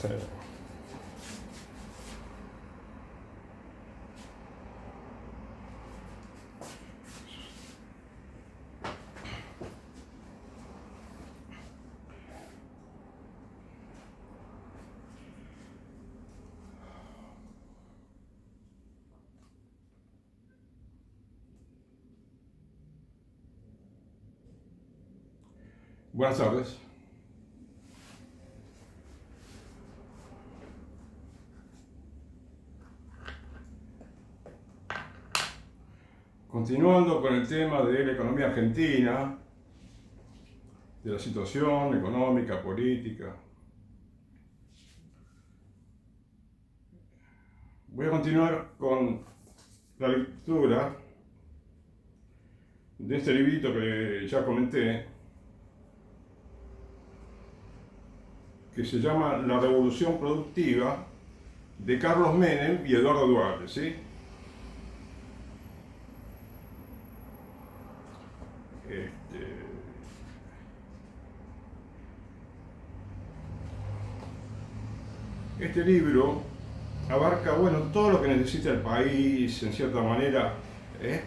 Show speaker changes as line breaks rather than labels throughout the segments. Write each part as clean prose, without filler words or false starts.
Sí. Buenas tardes. Continuando con el tema de la economía argentina, de la situación económica, política. Voy a continuar con la lectura de este librito que ya comenté, que se llama La Revolución Productiva, de Carlos Menem y Eduardo Duhalde, ¿sí? Este libro abarca, bueno, todo lo que necesita el país, en cierta manera,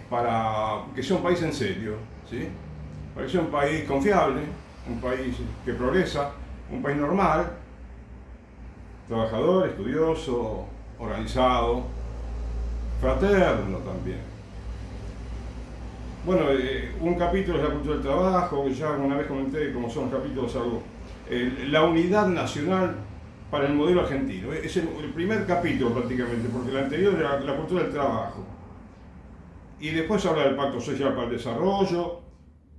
para que sea un país en serio, ¿sí? Para que sea un país confiable, un país que progresa, un país normal, trabajador, estudioso, organizado, fraterno también. Bueno, un capítulo es la cultura del trabajo, que ya una vez comenté cómo son los capítulos, algo. La unidad nacional para el modelo argentino. Es el primer capítulo prácticamente, porque el anterior era la cultura del trabajo. Y después habla del Pacto Social para el Desarrollo,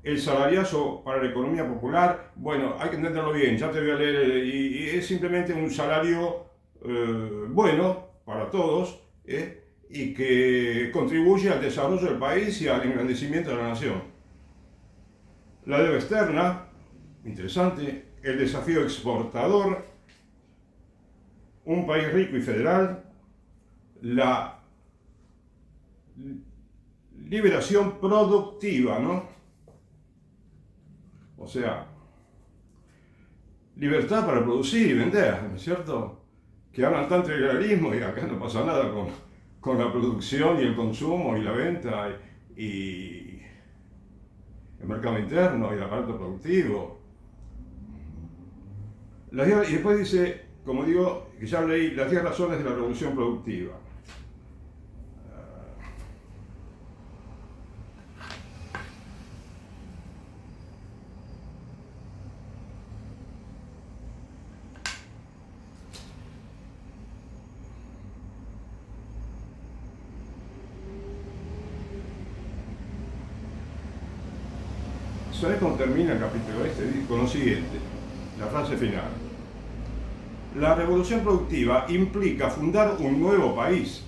el salariazo para la economía popular. Bueno, hay que entenderlo bien, ya te voy a leer, y es simplemente un salario bueno para todos, y que contribuye al desarrollo del país y al engrandecimiento de la nación. La deuda externa, interesante, el desafío exportador, un país rico y federal, la liberación productiva, ¿no? O sea, libertad para producir y vender, ¿no es cierto? Que hablan tanto de liberalismo y acá no pasa nada con la producción y el consumo y la venta y el mercado interno y el aparato productivo. Y después dice, como digo, que ya leí, las 10 razones de la revolución productiva. ¿Sabes cómo termina el capítulo este? Con lo siguiente, la frase final. La revolución productiva implica fundar un nuevo país.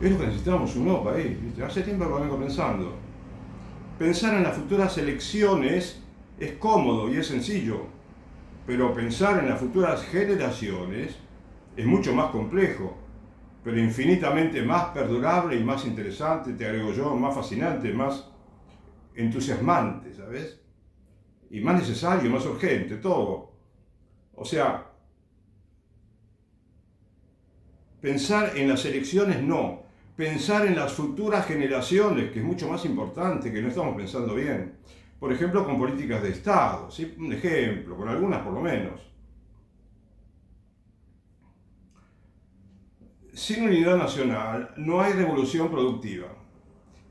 Es lo que necesitamos, un nuevo país, ¿viste? Hace tiempo que lo vengo pensando. Pensar en las futuras elecciones es cómodo y es sencillo, pero pensar en las futuras generaciones es mucho más complejo, pero infinitamente más perdurable y más interesante, te agrego yo, más fascinante, más entusiasmante, ¿sabes? Y más necesario, más urgente, todo. O sea, pensar en las elecciones no, pensar en las futuras generaciones, que es mucho más importante, que no estamos pensando bien. Por ejemplo, con políticas de Estado, ¿sí? Un ejemplo, con algunas por lo menos. Sin unidad nacional no hay revolución productiva.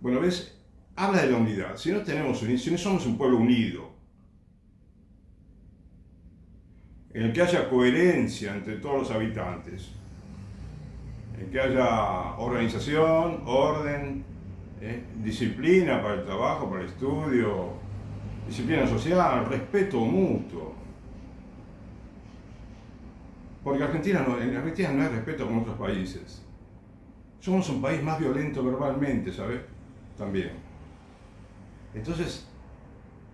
Bueno, ¿ves? Habla de la unidad. Si no tenemos unidad, si no somos un pueblo unido, en el que haya coherencia entre todos los habitantes, en el que haya organización, orden, disciplina para el trabajo, para el estudio, disciplina social, respeto mutuo. Porque en Argentina no hay respeto con otros países. Somos un país más violento verbalmente, ¿sabes? También. Entonces,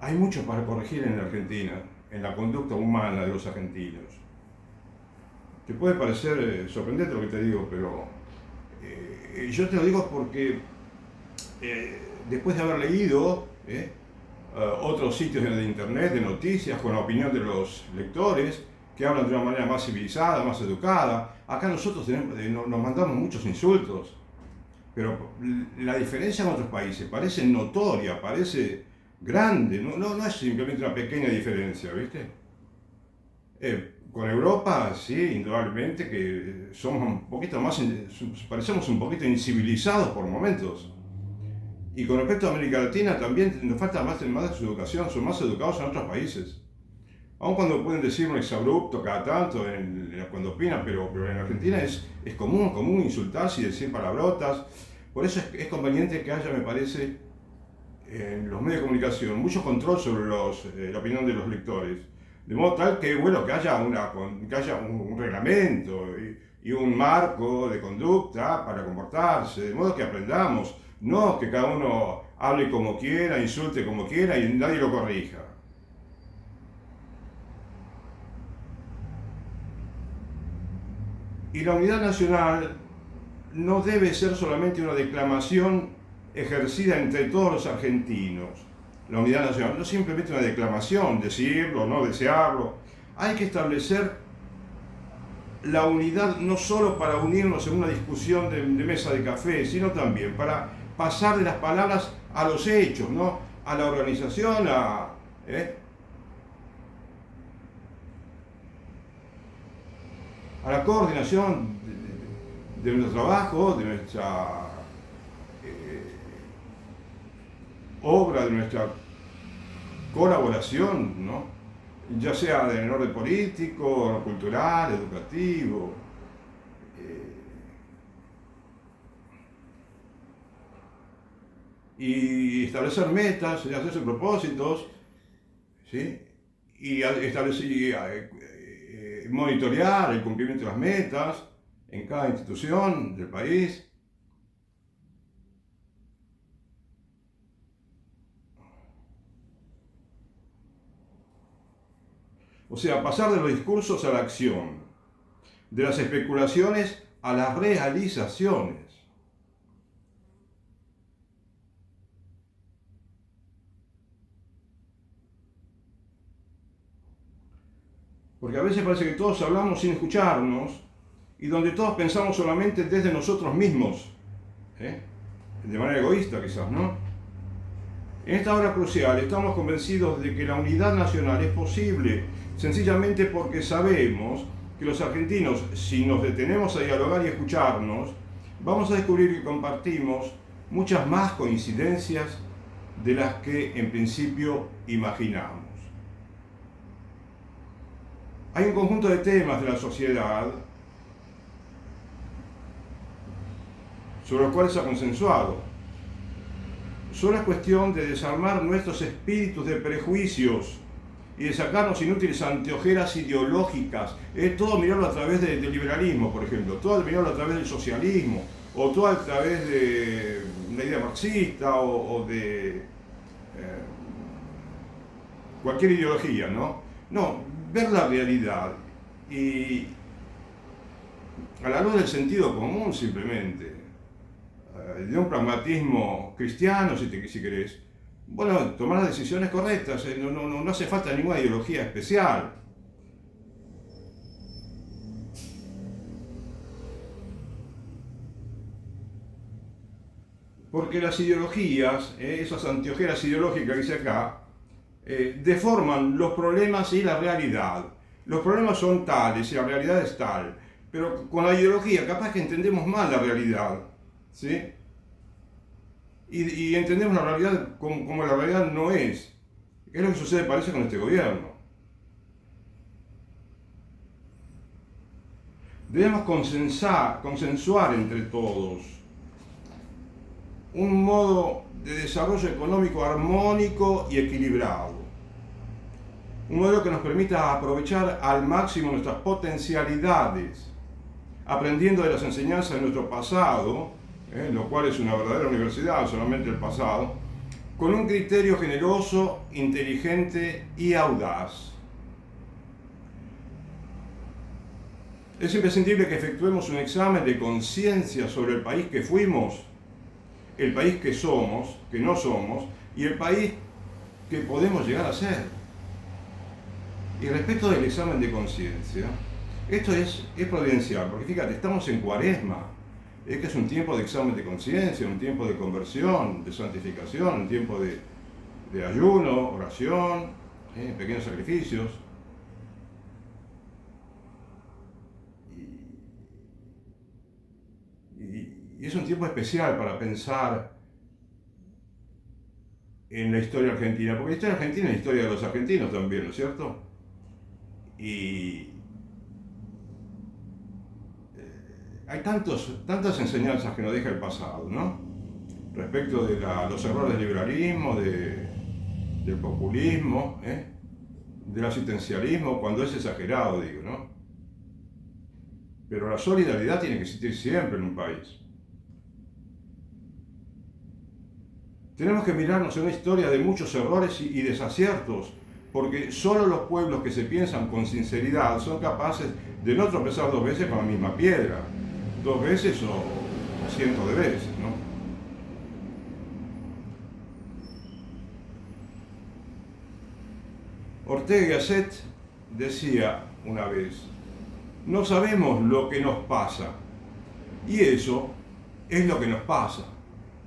hay mucho para corregir en la Argentina, en la conducta humana de los argentinos. Te puede parecer sorprendente lo que te digo, pero yo te lo digo porque después de haber leído otros sitios de internet, de noticias, con la opinión de los lectores, que hablan de una manera más civilizada, más educada. Acá nosotros nos mandamos muchos insultos, pero la diferencia en otros países parece notoria, parece grande, no es simplemente una pequeña diferencia, ¿viste? Con Europa, sí, indudablemente que somos un poquito más, parecemos un poquito incivilizados por momentos. Y con respecto a América Latina también nos falta más educación, son más educados en otros países. Aun cuando pueden decir un exabrupto cada tanto cuando opinan, pero en Argentina es común insultarse y decir palabrotas. Por eso es conveniente que haya, me parece, en los medios de comunicación mucho control sobre la opinión de los lectores. De modo tal que, bueno, que haya un reglamento y un marco de conducta para comportarse, de modo que aprendamos, no que cada uno hable como quiera, insulte como quiera y nadie lo corrija. Y la unidad nacional no debe ser solamente una declamación ejercida entre todos los argentinos. La unidad nacional no es simplemente una declamación, decirlo, no desearlo. Hay que establecer la unidad no solo para unirnos en una discusión de mesa de café, sino también para pasar de las palabras a los hechos, ¿no? A la organización, a la coordinación de nuestro trabajo, de nuestra obra, de nuestra colaboración, ¿no? Ya sea en el orden político, cultural, educativo. Y establecer metas, hacerse propósitos, ¿sí? Y establecer, monitorear el cumplimiento de las metas en cada institución del país. O sea, pasar de los discursos a la acción, de las especulaciones a las realizaciones. Porque a veces parece que todos hablamos sin escucharnos y donde todos pensamos solamente desde nosotros mismos, de manera egoísta quizás, ¿no? En esta hora crucial estamos convencidos de que la unidad nacional es posible, sencillamente porque sabemos que los argentinos, si nos detenemos a dialogar y escucharnos, vamos a descubrir que compartimos muchas más coincidencias de las que en principio imaginamos. Hay un conjunto de temas de la sociedad sobre los cuales se ha consensuado. Solo es cuestión de desarmar nuestros espíritus de prejuicios y de sacarnos inútiles anteojeras ideológicas. Todo mirarlo a través del liberalismo, por ejemplo, todo mirarlo a través del socialismo, o todo a través de la idea marxista o de cualquier ideología, ¿no? No, ver la realidad y a la luz del sentido común simplemente, de un pragmatismo cristiano si querés, bueno, tomar las decisiones correctas, no hace falta ninguna ideología especial. Porque las ideologías, esas anteojeras ideológicas que hice acá, deforman los problemas y la realidad. Los problemas son tales y la realidad es tal, pero con la ideología capaz que entendemos mal la realidad, ¿sí? Y entendemos la realidad como la realidad no es. ¿Qué es lo que sucede, parece, con este gobierno? Debemos consensuar entre todos un modo de desarrollo económico armónico y equilibrado. Un modelo que nos permita aprovechar al máximo nuestras potencialidades, aprendiendo de las enseñanzas de nuestro pasado, lo cual es una verdadera universidad, solamente el pasado, con un criterio generoso, inteligente y audaz. Es imprescindible que efectuemos un examen de conciencia sobre el país que fuimos, el país que somos, que no somos, y el país que podemos llegar a ser. Y respecto del examen de conciencia, esto es providencial, porque fíjate, estamos en Cuaresma, es que es un tiempo de examen de conciencia, un tiempo de conversión, de santificación, un tiempo de ayuno, oración, pequeños sacrificios. Y es un tiempo especial para pensar en la historia argentina, porque la historia argentina es la historia de los argentinos también, ¿no es cierto? Y hay tantas enseñanzas que nos deja el pasado, ¿no? Respecto de los errores del liberalismo, del populismo, del asistencialismo, cuando es exagerado, digo, ¿no? Pero la solidaridad tiene que existir siempre en un país. Tenemos que mirarnos en una historia de muchos errores y desaciertos, porque solo los pueblos que se piensan con sinceridad son capaces de no tropezar 2 veces con la misma piedra, 2 veces o cientos de veces, ¿no? Ortega y Gasset decía una vez: no sabemos lo que nos pasa, y eso es lo que nos pasa.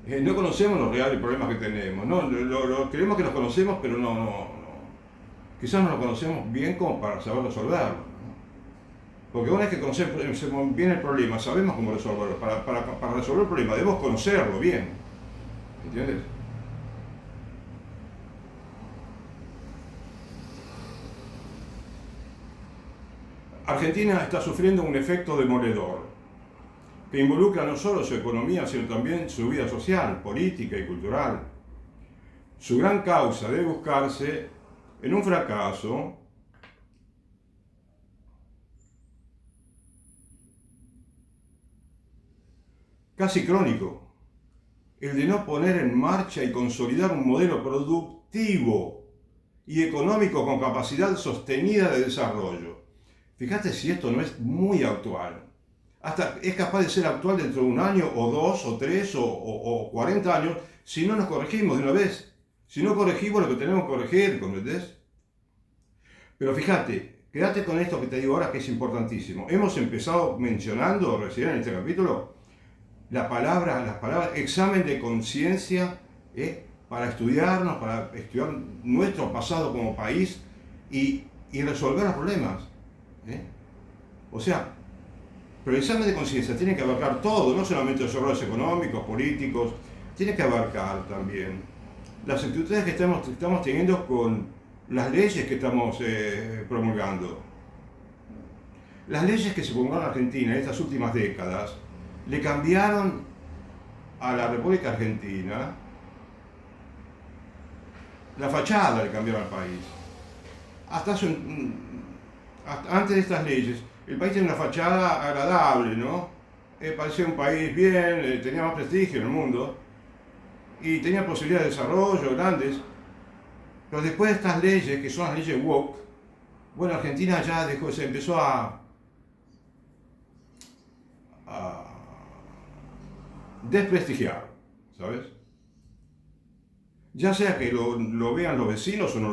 No conocemos los reales problemas que tenemos, ¿no? Creemos que los conocemos, pero no. Quizás no los conocemos bien como para saber resolverlo, ¿no? Porque una vez que conocemos bien el problema, sabemos cómo resolverlo. Para resolver el problema debemos conocerlo bien, ¿entiendes? Argentina está sufriendo un efecto demoledor que involucra no solo su economía, sino también su vida social, política y cultural. Su gran causa debe buscarse en un fracaso casi crónico, el de no poner en marcha y consolidar un modelo productivo y económico con capacidad sostenida de desarrollo. Fíjate si esto no es muy actual. Hasta es capaz de ser actual dentro de 1 año, o 2, o 3, o 40 años, si no nos corregimos de una vez. Si no corregimos lo que tenemos que corregir, ¿comprendés? Pero fíjate, quédate con esto que te digo ahora, que es importantísimo. Hemos empezado mencionando recién en este capítulo las palabras examen de conciencia, para estudiarnos, para estudiar nuestro pasado como país y resolver los problemas. O sea, pero el examen de conciencia tiene que abarcar todo, no solamente los errores económicos, políticos, tiene que abarcar también las actitudes que estamos teniendo con las leyes que estamos promulgando. Las leyes que se promulgaron en Argentina en estas últimas décadas le cambiaron a la República Argentina la fachada, le cambiaron al país. Hasta antes de estas leyes, el país tenía una fachada agradable, ¿no? Parecía un país bien, tenía más prestigio en el mundo y tenía posibilidades de desarrollo grandes. Pero después de estas leyes, que son las leyes woke, bueno, Argentina ya se empezó a desprestigiar, ¿sabes? Ya sea que lo vean los vecinos o no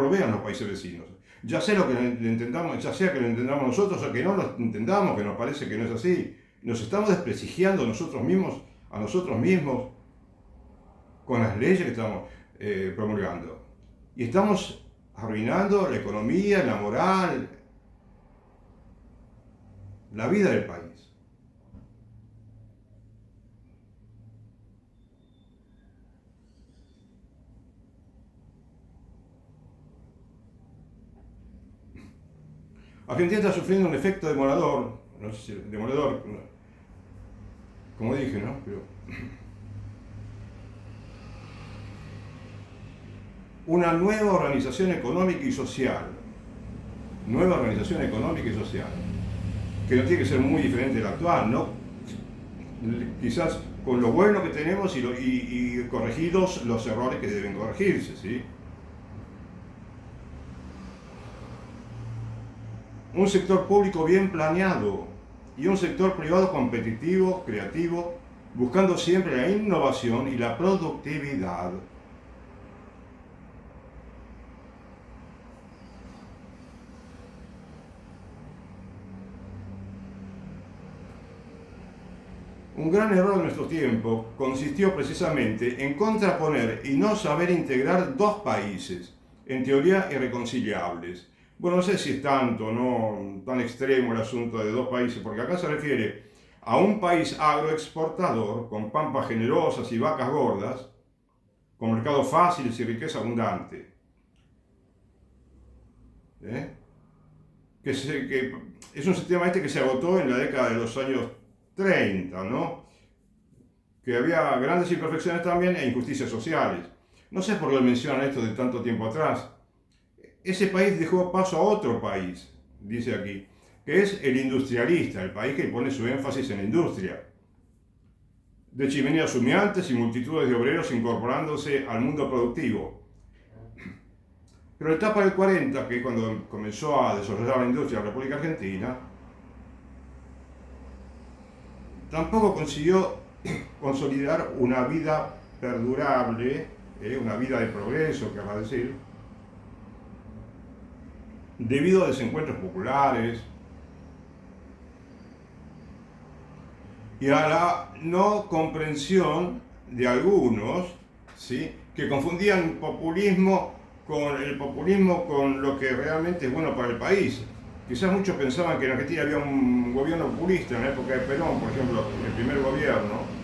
lo vean los países vecinos. Ya sea que lo entendamos nosotros o que no lo entendamos, que nos parece que no es así. Nos estamos desprestigiando a nosotros mismos con las leyes que estamos promulgando. Y estamos arruinando la economía, la moral, la vida del país. Argentina está sufriendo un efecto demoledor, no sé si demoledor, como dije, ¿no? Pero una nueva organización económica y social, que no tiene que ser muy diferente de la actual, ¿no? Quizás con lo bueno que tenemos y corregidos los errores que deben corregirse, ¿sí? Un sector público bien planeado y un sector privado competitivo, creativo, buscando siempre la innovación y la productividad. Un gran error de nuestro tiempo consistió precisamente en contraponer y no saber integrar dos países, en teoría irreconciliables. Bueno, no sé si es tanto o no tan extremo el asunto de dos países, porque acá se refiere a un país agroexportador con pampas generosas y vacas gordas, con mercados fáciles y riqueza abundante. Que es un sistema que se agotó en la década de los años 30, ¿no? Que había grandes imperfecciones también e injusticias sociales. No sé por qué mencionan esto de tanto tiempo atrás. Ese país dejó paso a otro país, dice aquí, que es el industrialista, el país que pone su énfasis en la industria. De chimeneas humeantes y multitudes de obreros incorporándose al mundo productivo. Pero la etapa del 40, que es cuando comenzó a desarrollar la industria de la República Argentina, tampoco consiguió consolidar una vida perdurable, una vida de progreso, querrá decir, debido a desencuentros populares y a la no comprensión de algunos, ¿sí?, que confundían el populismo con lo que realmente es bueno para el país. Quizás muchos pensaban que en Argentina había un gobierno populista en la época de Perón, por ejemplo, el primer gobierno,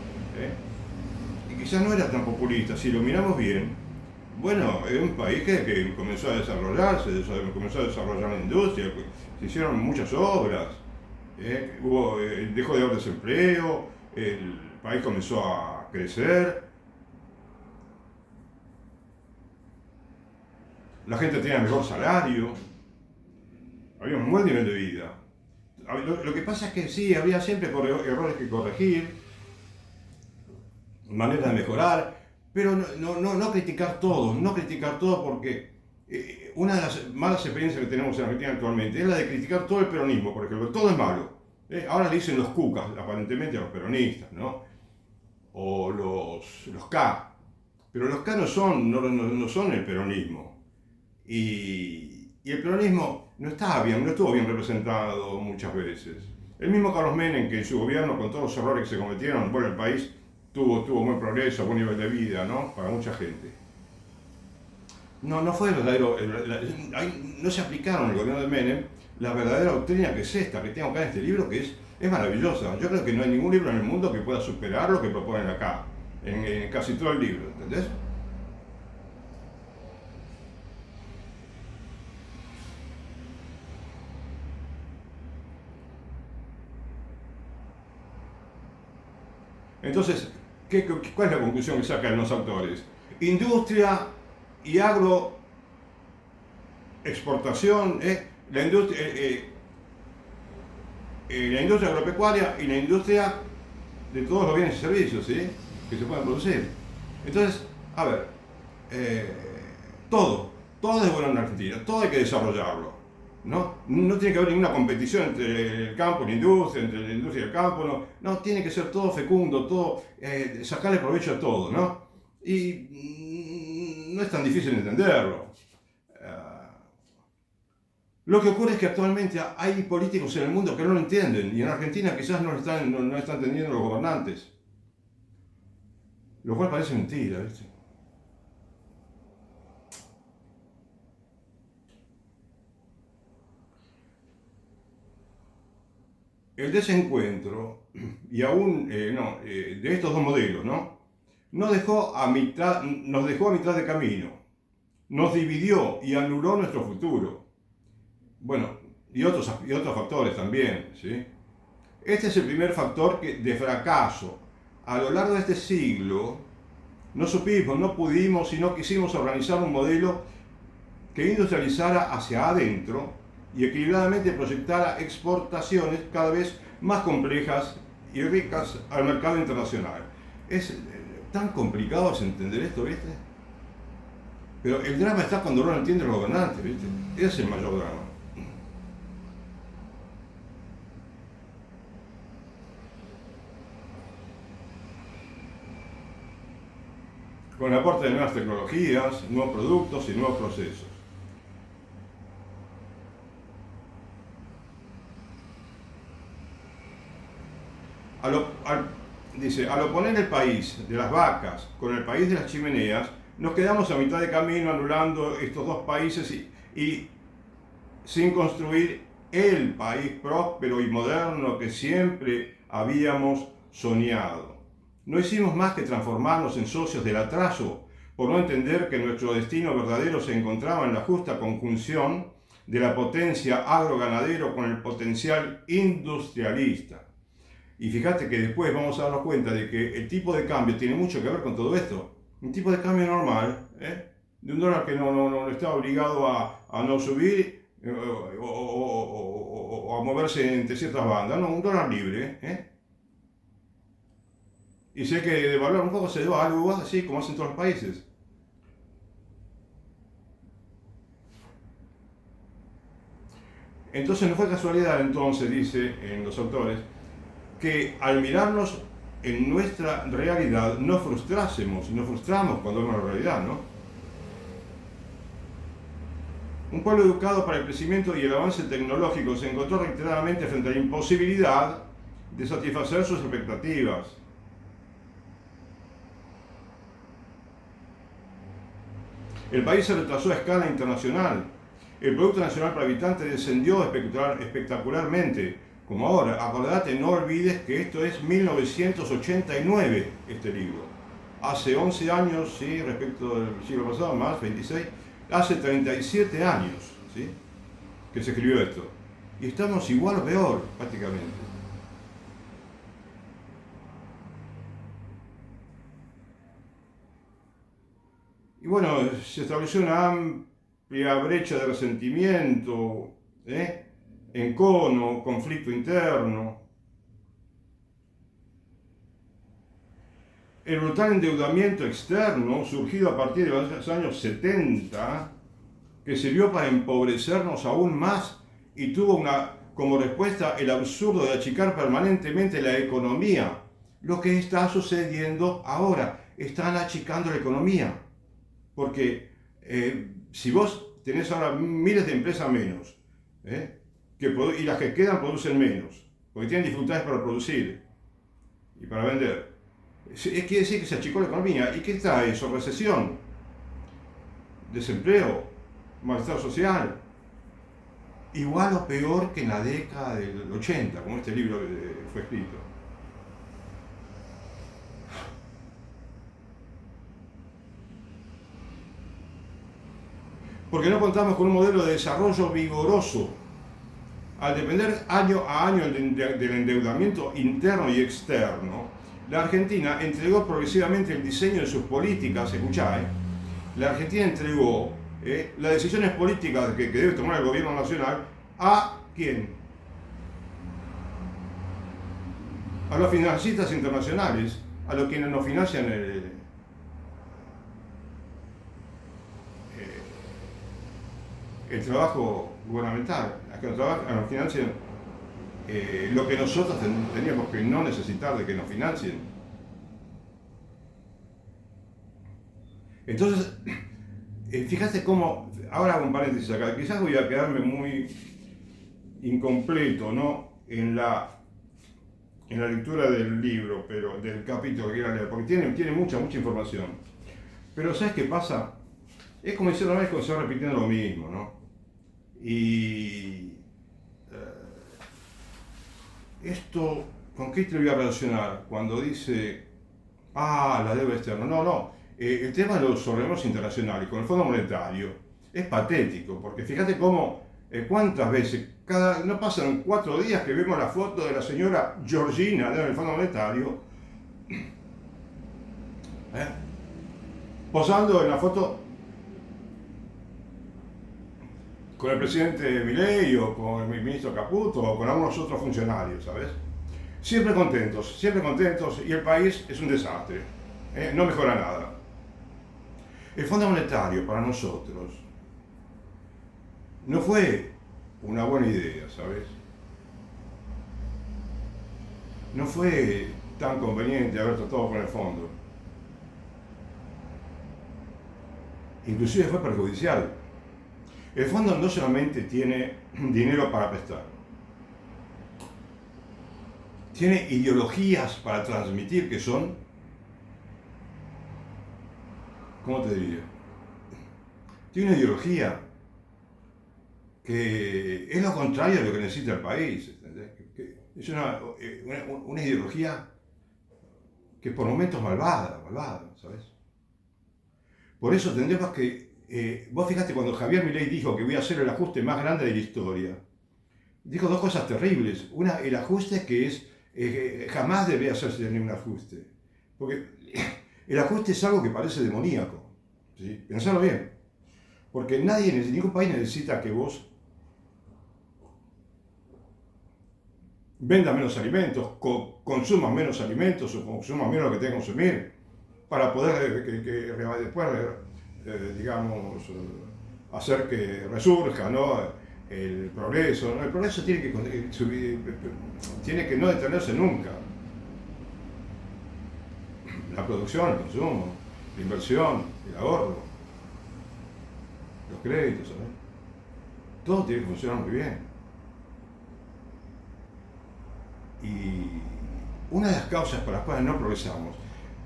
y quizás no era tan populista. Si lo miramos bien, bueno, es un país que comenzó a desarrollarse, comenzó a desarrollar la industria, se hicieron muchas obras, dejó de haber desempleo, el país comenzó a crecer, la gente tenía mejor salario, había un buen nivel de vida. Lo que pasa es que sí, había siempre errores que corregir, maneras de mejorar, pero no criticar todo, porque una de las malas experiencias que tenemos en Argentina actualmente es la de criticar todo el peronismo, por ejemplo, todo es malo. Ahora le dicen los cucas, aparentemente a los peronistas, ¿no? O los K. Pero los K no son el peronismo. Y el peronismo no estuvo bien representado muchas veces. El mismo Carlos Menem, que en su gobierno, con todos los errores que se cometieron, bueno, el país tuvo buen progreso, buen nivel de vida, ¿no?, para mucha gente. No fue el verdadero, no se aplicaron en el gobierno de Menem la verdadera doctrina que es esta, que tengo acá en este libro, que es maravillosa. Yo creo que no hay ningún libro en el mundo que pueda superar lo que proponen acá, en casi todo el libro, ¿entendés? Entonces, ¿cuál es la conclusión que sacan los autores? Industria y agroexportación, la industria agropecuaria y la industria de todos los bienes y servicios, ¿sí?, que se pueden producir. Entonces, a ver, todo es bueno en Argentina, todo hay que desarrollarlo, ¿no? No tiene que haber ninguna competición entre el campo y la industria, entre la industria y el campo, no, tiene que ser todo fecundo, todo, sacarle provecho a todo, ¿no? Y no es tan difícil entenderlo. Lo que ocurre es que actualmente hay políticos en el mundo que no lo entienden, y en Argentina quizás no lo están entendiendo los gobernantes. Lo cual parece mentira, ¿viste? El desencuentro, y aún de estos dos modelos, ¿no?, nos dejó a mitad de camino, nos dividió y anuló nuestro futuro. Bueno, y otros factores también, ¿sí? Este es el primer factor de fracaso. A lo largo de este siglo, no supimos, no pudimos y no quisimos organizar un modelo que industrializara hacia adentro y equilibradamente proyectara exportaciones cada vez más complejas y ricas al mercado internacional. Es tan complicado es entender esto, ¿viste? Pero el drama está cuando no lo entienden los gobernantes, ¿viste? Ese es el mayor drama. Con el aporte de nuevas tecnologías, nuevos productos y nuevos procesos. dice, al oponer el país de las vacas con el país de las chimeneas, nos quedamos a mitad de camino anulando estos dos países y sin construir el país próspero y moderno que siempre habíamos soñado. No hicimos más que transformarnos en socios del atraso, por no entender que nuestro destino verdadero se encontraba en la justa conjunción de la potencia agroganadero con el potencial industrialista. Y fíjate que después vamos a darnos cuenta de que el tipo de cambio tiene mucho que ver con todo esto. Un tipo de cambio normal, de un dólar que no está obligado a no subir o a moverse entre ciertas bandas, no, un dólar libre. Y sé que devaluar un poco se va a algo así como hacen todos los países. Entonces no fue casualidad, entonces, dice en los autores, que al mirarnos en nuestra realidad nos frustramos cuando vemos la realidad, ¿no? Un pueblo educado para el crecimiento y el avance tecnológico se encontró reiteradamente frente a la imposibilidad de satisfacer sus expectativas. El país se retrasó a escala internacional. El Producto Nacional por Habitante descendió espectacularmente. Como ahora, acordate, no olvides que esto es 1989, este libro. Hace 11 años, ¿sí? Respecto del siglo pasado, más 26, hace 37 años, ¿sí? Que se escribió esto. Y estamos igual o peor, prácticamente. Y bueno, se estableció una amplia brecha de resentimiento, encono, conflicto interno. El brutal endeudamiento externo, surgido a partir de los años 70, que sirvió para empobrecernos aún más y tuvo como respuesta el absurdo de achicar permanentemente la economía. Lo que está sucediendo ahora, están achicando la economía. Porque si vos tenés ahora miles de empresas menos, y las que quedan producen menos, porque tienen dificultades para producir y para vender, quiere decir que se achicó la economía. ¿Y qué está eso? Recesión, desempleo, malestar social, igual o peor que en la década del 80, como este libro fue escrito. Porque no contamos con un modelo de desarrollo vigoroso. Al depender año a año del endeudamiento interno y externo, la Argentina entregó progresivamente el diseño de sus políticas. Escuchá, la Argentina entregó las decisiones políticas que debe tomar el gobierno nacional a ¿quién? A los financistas internacionales, a los quienes nos financian el trabajo gubernamental, a que nos financien lo que nosotros teníamos que no necesitar de que nos financien. Entonces, fíjate cómo, ahora hago un paréntesis acá, quizás voy a quedarme muy incompleto, ¿no? En la lectura del libro, pero del capítulo que quiera leer, porque tiene mucha información. Pero ¿sabes qué pasa? Es como decir una vez cuando se va repitiendo lo mismo, ¿no? Y esto, ¿con qué te lo voy a relacionar? Cuando dice, la deuda externa. No. El tema de los organismos internacionales con el Fondo Monetario es patético, porque fíjate cómo, cuántas veces, no pasan 4 días que vemos la foto de la señora Georgina en el Fondo Monetario, posando en la foto con el presidente Milei o con el ministro Caputo o con algunos otros funcionarios, ¿sabes? Siempre contentos, y el país es un desastre, no mejora nada. El Fondo Monetario para nosotros no fue una buena idea, ¿sabes? No fue tan conveniente haber tratado con el fondo. Inclusive fue perjudicial. El fondo no solamente tiene dinero para prestar, tiene ideologías para transmitir que son, ¿cómo te diría? Tiene una ideología que es lo contrario de lo que necesita el país, ¿entendés? Que es una ideología que por momentos malvada, ¿sabes? Por eso tendremos que, vos fíjate cuando Javier Milei dijo que voy a hacer el ajuste más grande de la historia, dijo dos cosas terribles. Una, el ajuste que es, jamás debería hacerse ningún ajuste, porque el ajuste es algo que parece demoníaco, ¿sí? Pensalo bien, porque nadie, ningún país necesita que vos venda menos alimentos, consuma menos alimentos o consuma menos lo que tenga que consumir para poder después, digamos, hacer que resurja, ¿no? El progreso. ¿No? El progreso tiene que subir, tiene que no detenerse nunca. La producción, el consumo, la inversión, el ahorro, los créditos, ¿sabes? Todo tiene que funcionar muy bien. Y una de las causas por las cuales no progresamos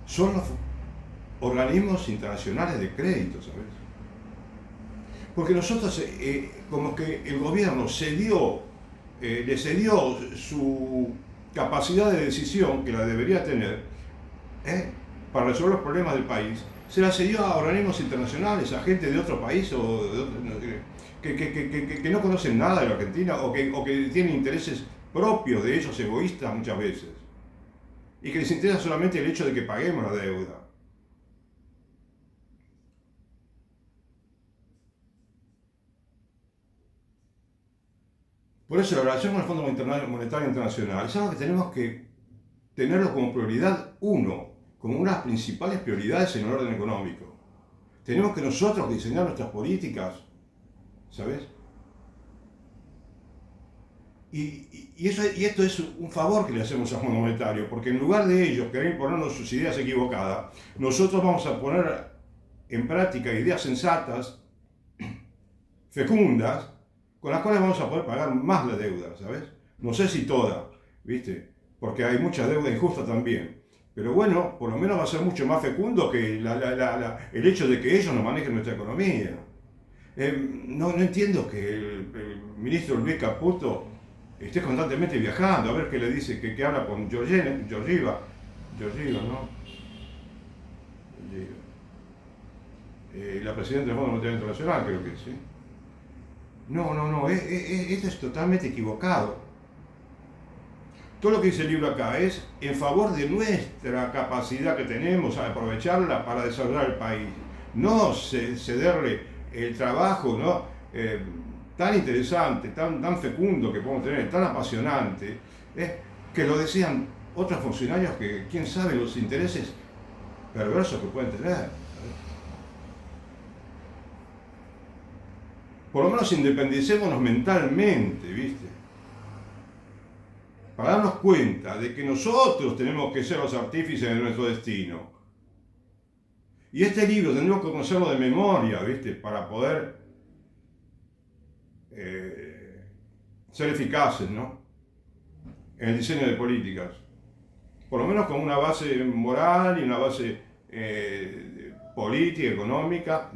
son los organismos internacionales de crédito, ¿sabes? Porque nosotros, como que el gobierno le cedió su capacidad de decisión, que la debería tener, para resolver los problemas del país, se la cedió a organismos internacionales, a gente de otro país o de otro, que no conocen nada de la Argentina o que tienen intereses propios de ellos, egoístas muchas veces, y que les interesa solamente el hecho de que paguemos la deuda. Por eso la relación con el Fondo Monetario Internacional es algo que tenemos que tenerlo como prioridad uno, como una de las principales prioridades en el orden económico. Tenemos que nosotros diseñar nuestras políticas, ¿sabes? Y esto es un favor que le hacemos al Fondo Monetario, porque en lugar de ellos querer imponernos sus ideas equivocadas, nosotros vamos a poner en práctica ideas sensatas, fecundas, con las cuales vamos a poder pagar más la deuda, ¿sabes? No sé si toda, ¿viste? Porque hay mucha deuda injusta también. Pero bueno, por lo menos va a ser mucho más fecundo que el hecho de que ellos nos manejen nuestra economía. No entiendo que el ministro Luis Caputo esté constantemente viajando, a ver qué le dice, que habla con Georgieva, ¿no? La presidenta del Fondo Monetario Internacional, creo que sí. No, esto es totalmente equivocado. Todo lo que dice el libro acá es en favor de nuestra capacidad que tenemos a aprovecharla para desarrollar el país. No cederle el trabajo, ¿no? Tan interesante, tan fecundo que podemos tener, tan apasionante, que lo decían otros funcionarios que quién sabe los intereses perversos que pueden tener. Por lo menos independicémonos mentalmente, ¿viste? Para darnos cuenta de que nosotros tenemos que ser los artífices de nuestro destino. Y este libro tendríamos que conocerlo de memoria, ¿viste? Para poder ser eficaces, ¿no? En el diseño de políticas. Por lo menos con una base moral y una base política, económica,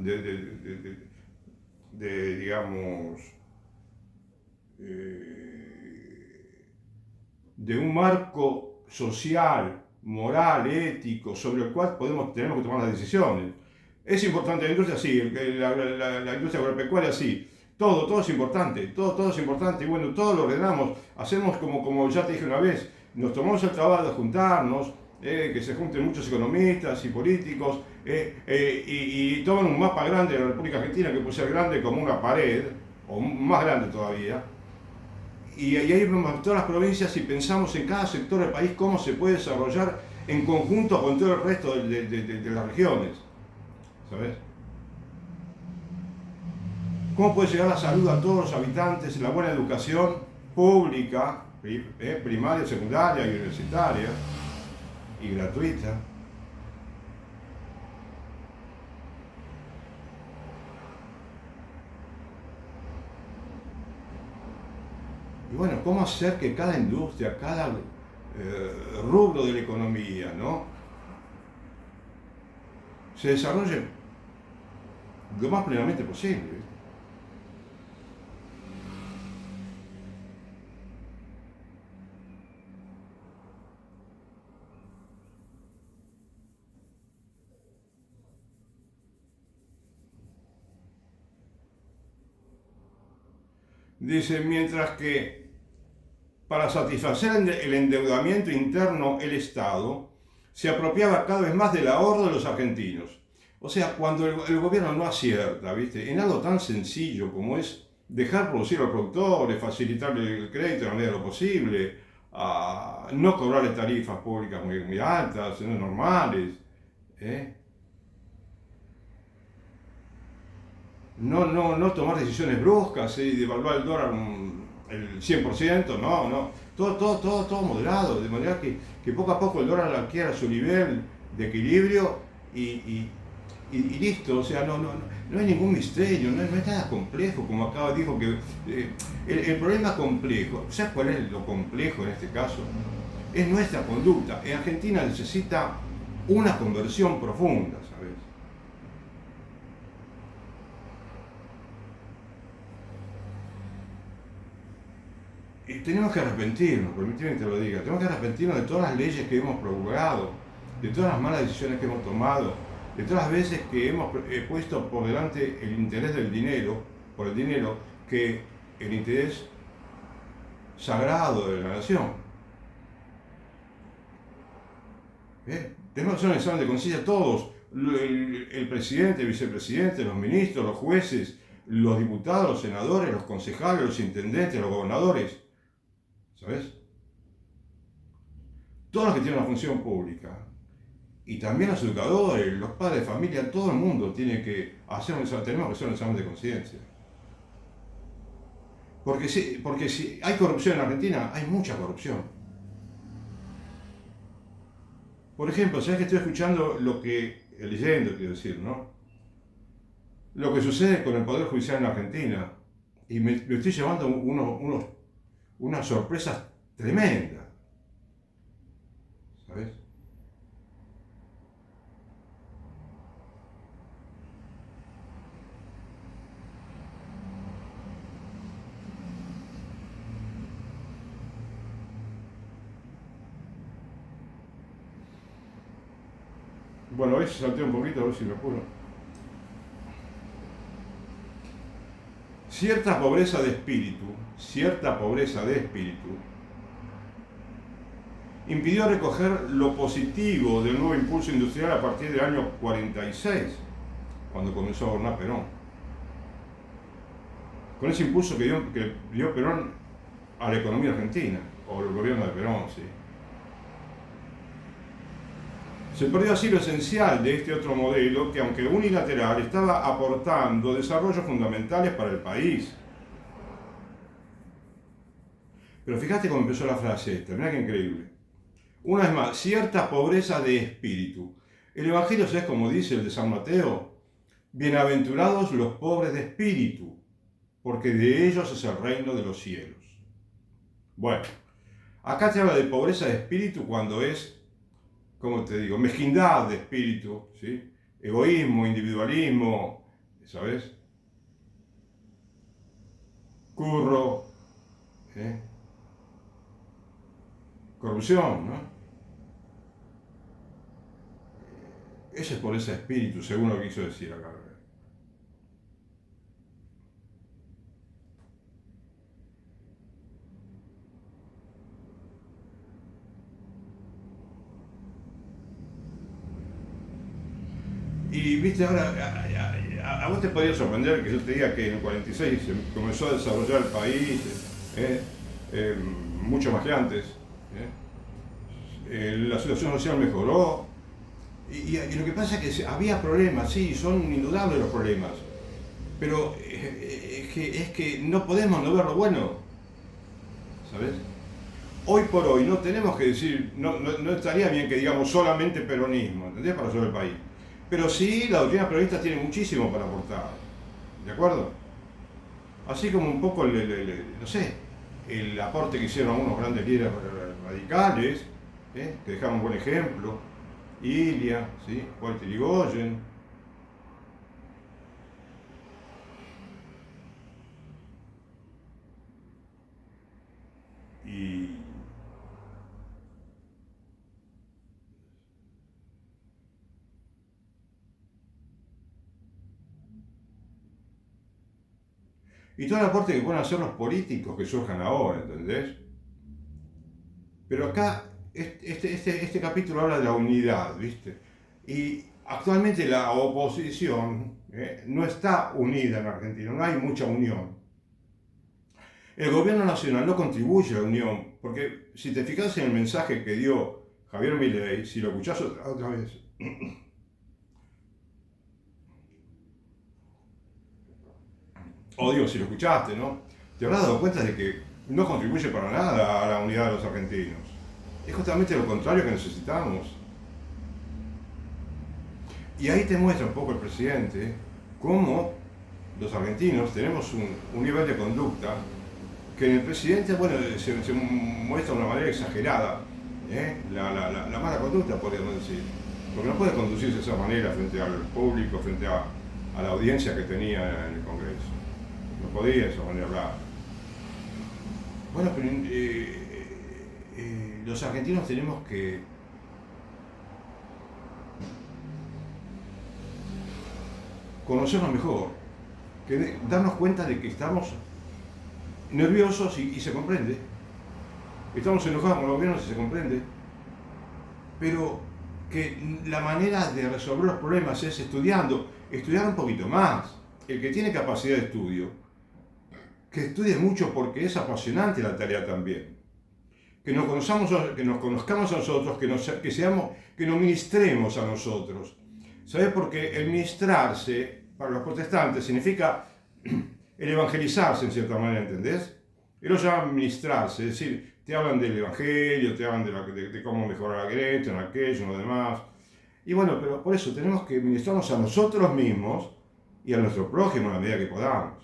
digamos, de un marco social, moral, ético, sobre el cual tenemos que tomar las decisiones. Es importante la industria, sí, la industria agropecuaria, sí. Todo es importante, todo es importante, y bueno, todo lo ordenamos, hacemos como ya te dije una vez, nos tomamos el trabajo de juntarnos, que se junten muchos economistas y políticos, y toman un mapa grande de la República Argentina, que puede ser grande como una pared, o más grande todavía, y ahí vemos todas las provincias y pensamos en cada sector del país cómo se puede desarrollar en conjunto con todo el resto de las regiones, ¿sabes? ¿Cómo puede llegar la salud a todos los habitantes, la buena educación pública, primaria, secundaria y universitaria, y gratuita? Y bueno, ¿cómo hacer que cada industria, cada rubro de la economía, ¿no?, se desarrolle lo más plenamente posible. Dice, mientras que para satisfacer el endeudamiento interno el Estado se apropiaba cada vez más del ahorro de los argentinos. O sea, cuando el gobierno no acierta, ¿viste?, en algo tan sencillo como es dejar producir a los productores, facilitarle el crédito en la medida de lo posible, no cobrarle tarifas públicas muy altas, no normales, no tomar decisiones bruscas y devaluar el dólar el 100%, no. Todo moderado, de manera que poco a poco el dólar adquiera su nivel de equilibrio y listo. O sea, no hay ningún misterio, no es nada complejo, como acá dijo que el problema complejo. ¿Sabes cuál es lo complejo en este caso? Es nuestra conducta. En Argentina necesita una conversión profunda, ¿sabes? Y tenemos que arrepentirnos, permíteme que te lo diga, tenemos que arrepentirnos de todas las leyes que hemos promulgado, de todas las malas decisiones que hemos tomado, de todas las veces que hemos puesto por delante el interés del dinero, por el dinero, que el interés sagrado de la nación. Tenemos que hacer un examen de conciencia todos, el presidente, el vicepresidente, los ministros, los jueces, los diputados, los senadores, los concejales, los intendentes, los gobernadores, ¿sabes? Todos los que tienen una función pública, y también los educadores, los padres de familia, todo el mundo tenemos que hacer un examen de conciencia. Porque si hay corrupción en Argentina, hay mucha corrupción. Por ejemplo, ¿sabes que estoy escuchando leyendo, quiero decir, ¿no?, lo que sucede con el Poder Judicial en Argentina? Y me estoy llevando unas sorpresas tremendas, ¿sabes? Bueno, a veces salté un poquito, a ver si me apuro. Cierta pobreza de espíritu impidió recoger lo positivo del nuevo impulso industrial a partir del año 46, cuando comenzó a gobernar Perón. Con ese impulso que dio Perón a la economía argentina, o el gobierno de Perón, sí. Se perdió así lo esencial de este otro modelo que, aunque unilateral, estaba aportando desarrollos fundamentales para el país. Pero fíjate cómo empezó la frase esta, mirá qué increíble. Una vez más, cierta pobreza de espíritu. El Evangelio es como dice el de San Mateo: bienaventurados los pobres de espíritu, porque de ellos es el reino de los cielos. Bueno, acá se habla de pobreza de espíritu cuando es, ¿cómo te digo?, mezquindad de espíritu, ¿sí?, egoísmo, individualismo, ¿sabes?, curro, corrupción, ¿no? Ese es pobreza de espíritu, según lo que quiso decir acá. Y viste, ahora, a vos te podría sorprender que yo te diga que en el 46 se comenzó a desarrollar el país, mucho más que antes. La situación social mejoró. Y lo que pasa es que había problemas, sí, son indudables los problemas. Pero es que no podemos no ver lo bueno, ¿sabes? Hoy por hoy no tenemos que decir, no estaría bien que digamos solamente peronismo, ¿entendés?, para resolver el país. Pero sí, la doctrina peronista tiene muchísimo para aportar, ¿de acuerdo? Así como un poco, no sé, el aporte que hicieron algunos grandes líderes radicales, que dejaron un buen ejemplo, Ilia, ¿sí? Walter Irigoyen. Y todo el aporte que pueden hacer los políticos que surjan ahora, ¿entendés? Pero acá, este capítulo habla de la unidad, ¿viste? Y actualmente la oposición no está unida en Argentina, no hay mucha unión. El gobierno nacional no contribuye a la unión, porque si te fijas en el mensaje que dio Javier Milei, si lo escuchás otra vez, o digo, si lo escuchaste, ¿no? Te habrás dado cuenta de que no contribuye para nada a la unidad de los argentinos. Es justamente lo contrario que necesitamos. Y ahí te muestra un poco el presidente cómo los argentinos tenemos un nivel de conducta que en el presidente, bueno, se muestra de una manera exagerada. La mala conducta, podríamos decir. Porque no puede conducirse de esa manera frente al público, frente a la audiencia que tenía en el Congreso. No podía de esa manera hablar. Bueno, pero los argentinos tenemos que conocernos mejor, que darnos cuenta de que estamos nerviosos y se comprende. Estamos enojados con los gobiernos y se comprende. Pero que la manera de resolver los problemas es estudiar un poquito más. El que tiene capacidad de estudio, que estudie mucho porque es apasionante la tarea también. Que nos conozcamos a nosotros, que nos ministremos a nosotros. ¿Sabes? Porque el ministrarse, para los protestantes, significa el evangelizarse en cierta manera, ¿entendés? Ellos llaman ministrarse, es decir, te hablan del evangelio, te hablan de cómo mejorar aquello, en aquello, en lo demás. Y bueno, pero por eso tenemos que ministrarnos a nosotros mismos y a nuestro prójimo en la medida que podamos.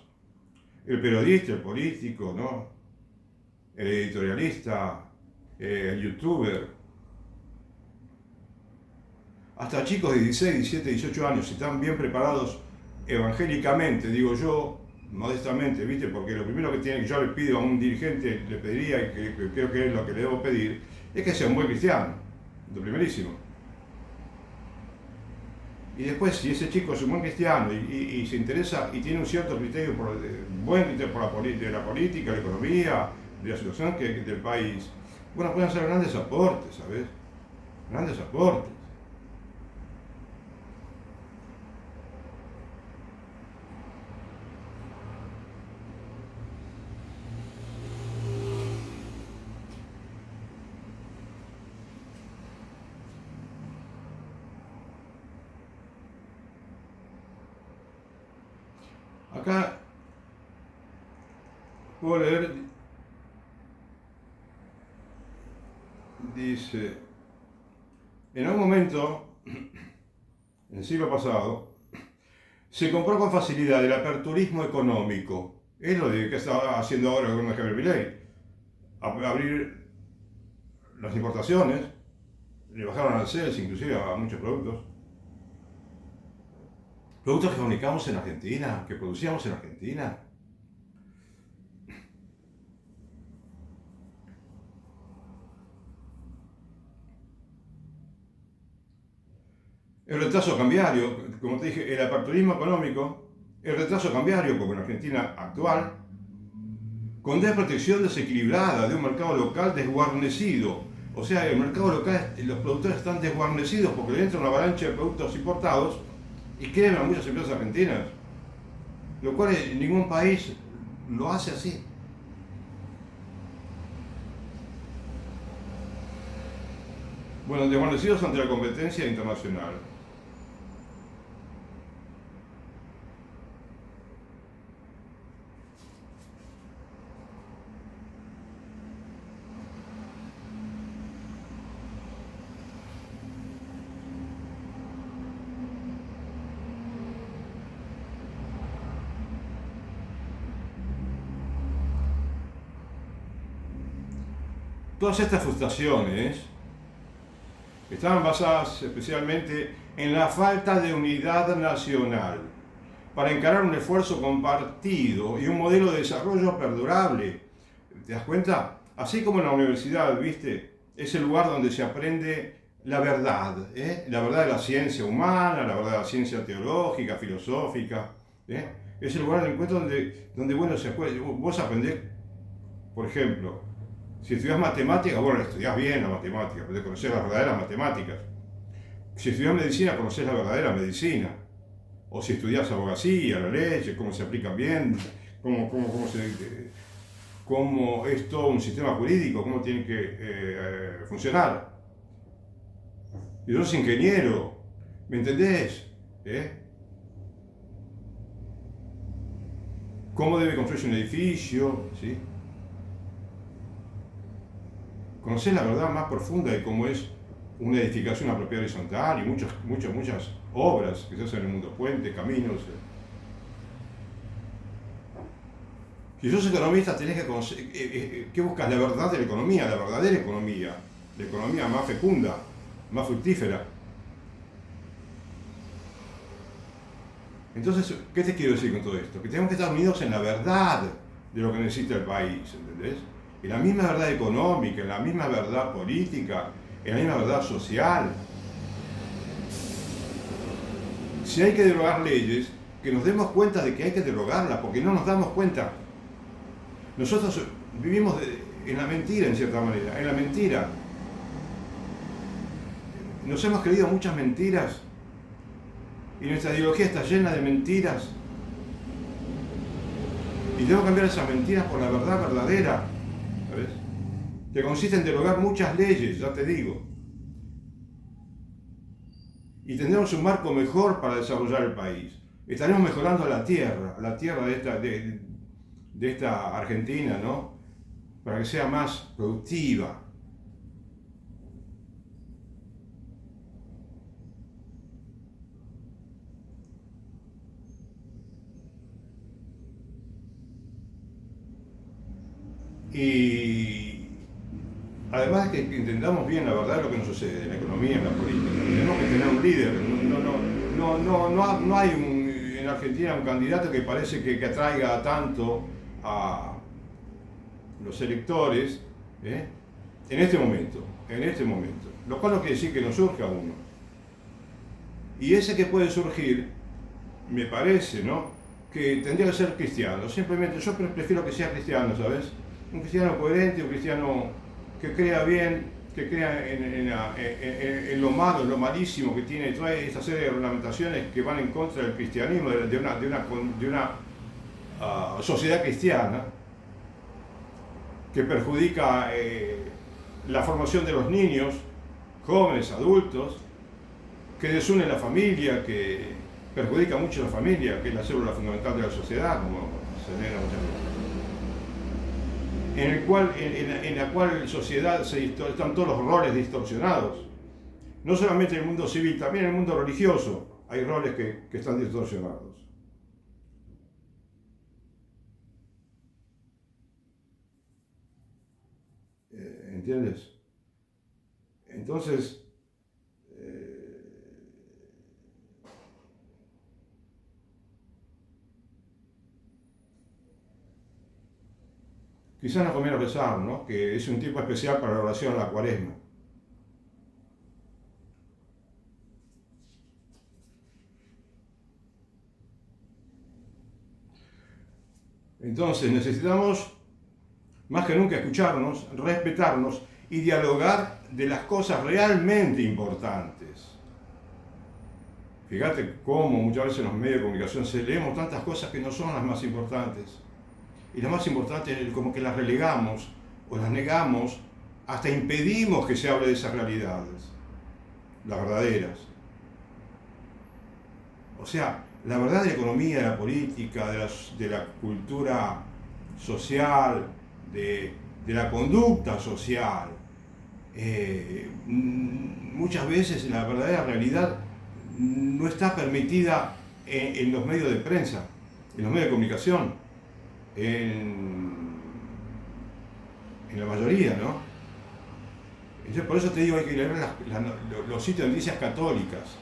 El periodista, el político, ¿no? El editorialista, el youtuber, hasta chicos de 16, 17, 18 años, si están bien preparados evangélicamente, digo yo, modestamente, ¿viste? Porque lo primero que yo le pido a un dirigente, le pediría, y que creo que es lo que le debo pedir, es que sea un buen cristiano, lo primerísimo. Y después, si ese chico es un buen cristiano y se interesa y tiene un cierto criterio buen criterio de la política, la economía, de la situación del país, bueno, pueden hacer grandes aportes, ¿sabes? Grandes aportes. Acá puedo leer, dice, en algún momento, en el siglo pasado, se compró con facilidad el aperturismo económico. Es lo que está haciendo ahora el gobierno de Javier Milei. Abrir las importaciones, le bajaron aranceles inclusive a muchos productos. Productos que fabricamos en Argentina, que producíamos en Argentina. El retraso cambiario, como te dije, el aperturismo económico, el retraso cambiario, como en Argentina actual, con desprotección desequilibrada de un mercado local desguarnecido. O sea, el mercado local, los productores están desguarnecidos porque le entra una avalancha de productos importados y quiebran muchas empresas argentinas, lo cual ningún país lo hace así. Bueno, desguarnecidos ante la competencia internacional. Todas estas frustraciones estaban basadas especialmente en la falta de unidad nacional para encarar un esfuerzo compartido y un modelo de desarrollo perdurable. ¿Te das cuenta? Así como en la universidad, ¿viste? Es el lugar donde se aprende la verdad, la verdad de la ciencia humana, la verdad de la ciencia teológica, filosófica. Es el lugar del encuentro donde bueno, vos aprendés, por ejemplo, si estudias matemáticas, bueno, estudias bien la matemática, podés conocer las verdaderas matemáticas. Si estudias medicina, conocés la verdadera medicina. O si estudias abogacía, la ley, cómo se aplican bien, cómo es todo un sistema jurídico, cómo tiene que funcionar. Y yo soy ingeniero, ¿me entendés? ¿Cómo debe construirse un edificio? ¿Sí? Conocés la verdad más profunda de cómo es una edificación, una propiedad horizontal y muchas obras que se hacen en el mundo, puentes, caminos. Si sos economista tenés que conocer, ¿qué buscas? La verdad de la economía, la verdadera economía, la economía más fecunda, más fructífera. Entonces, ¿qué te quiero decir con todo esto? Que tenemos que estar unidos en la verdad de lo que necesita el país, ¿entendés? En la misma verdad económica, en la misma verdad política, en la misma verdad social. Si hay que derogar leyes, que nos demos cuenta de que hay que derogarlas, porque no nos damos cuenta. Nosotros vivimos en la mentira, en cierta manera, en la mentira. Nos hemos creído muchas mentiras y nuestra ideología está llena de mentiras. Y debo cambiar esas mentiras por la verdad verdadera, ¿sabes? Que consiste en derogar muchas leyes, ya te digo. Y tendremos un marco mejor para desarrollar el país. Estaremos mejorando la tierra de esta Argentina, ¿no? Para que sea más productiva. Y además que entendamos bien la verdad de lo que nos sucede en la economía, en la política. Tenemos que tener un líder. No hay en Argentina un candidato que parece que atraiga tanto a los electores en este momento. Lo cual no quiere decir que no surja uno. Y ese que puede surgir, me parece, ¿no? Que tendría que ser cristiano. Simplemente yo prefiero que sea cristiano, ¿sabes? Un cristiano coherente, un cristiano que crea bien, que crea en lo malo, en lo malísimo que tiene toda esta serie de reglamentaciones que van en contra del cristianismo, de una sociedad cristiana, que perjudica la formación de los niños, jóvenes, adultos, que desune la familia, que perjudica mucho a la familia, que es la célula fundamental de la sociedad, como se nega muchas veces. En la cual sociedad están todos los roles distorsionados. No solamente en el mundo civil, también en el mundo religioso hay roles que están distorsionados. ¿Entiendes? Entonces, quizás nos conviene rezar, ¿no? Que es un tiempo especial para la oración en la Cuaresma. Entonces necesitamos más que nunca escucharnos, respetarnos y dialogar de las cosas realmente importantes. Fíjate cómo muchas veces en los medios de comunicación leemos tantas cosas que no son las más importantes. Y las más importantes como que las relegamos o las negamos, hasta impedimos que se hable de esas realidades, las verdaderas. O sea, la verdad de la economía, de la política, de la cultura social, de la conducta social. Muchas veces la verdadera realidad no está permitida en los medios de prensa, en los medios de comunicación, en la mayoría, ¿no? Por eso te digo, hay que leer los sitios de noticias católicas,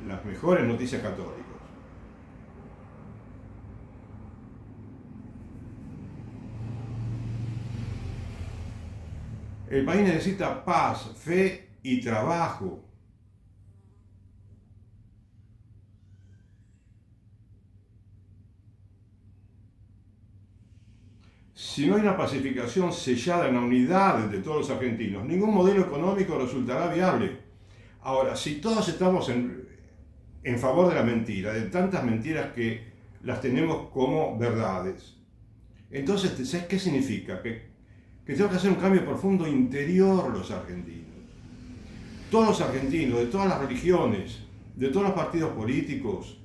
las mejores noticias católicas. El país necesita paz, fe y trabajo. Si no hay una pacificación sellada en la unidad de todos los argentinos, ningún modelo económico resultará viable. Ahora, si todos estamos en favor de la mentira, de tantas mentiras que las tenemos como verdades, entonces, ¿sabes qué significa? Que tenemos que hacer un cambio profundo interior los argentinos. Todos los argentinos, de todas las religiones, de todos los partidos políticos,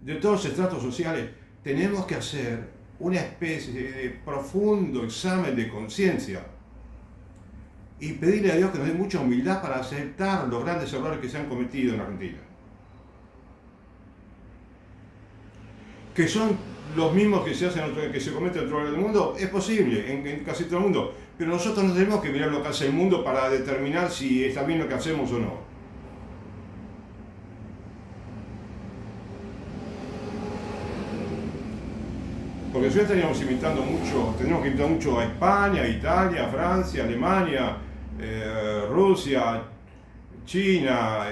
de todos los estratos sociales, tenemos que hacer una especie de profundo examen de conciencia y pedirle a Dios que nos dé mucha humildad para aceptar los grandes errores que se han cometido en Argentina. Que son los mismos que se cometen en otro lugar del mundo, es posible, en casi todo el mundo. Pero nosotros no tenemos que mirar lo que hace el mundo para determinar si está bien lo que hacemos o no. Porque si estaríamos tenemos que imitar mucho a España, Italia, Francia, Alemania, Rusia, China,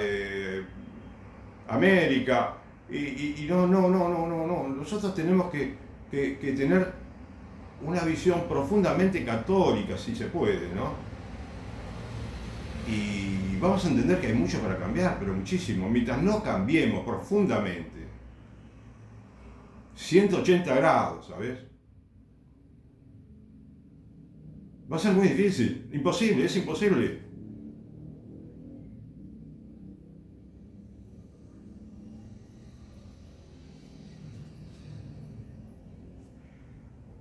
América. Y no. Nosotros tenemos que tener una visión profundamente católica, si se puede, ¿no? Y vamos a entender que hay mucho para cambiar, pero muchísimo. Mientras no cambiemos profundamente, 180 grados, ¿sabes? Va a ser muy difícil, imposible, es imposible.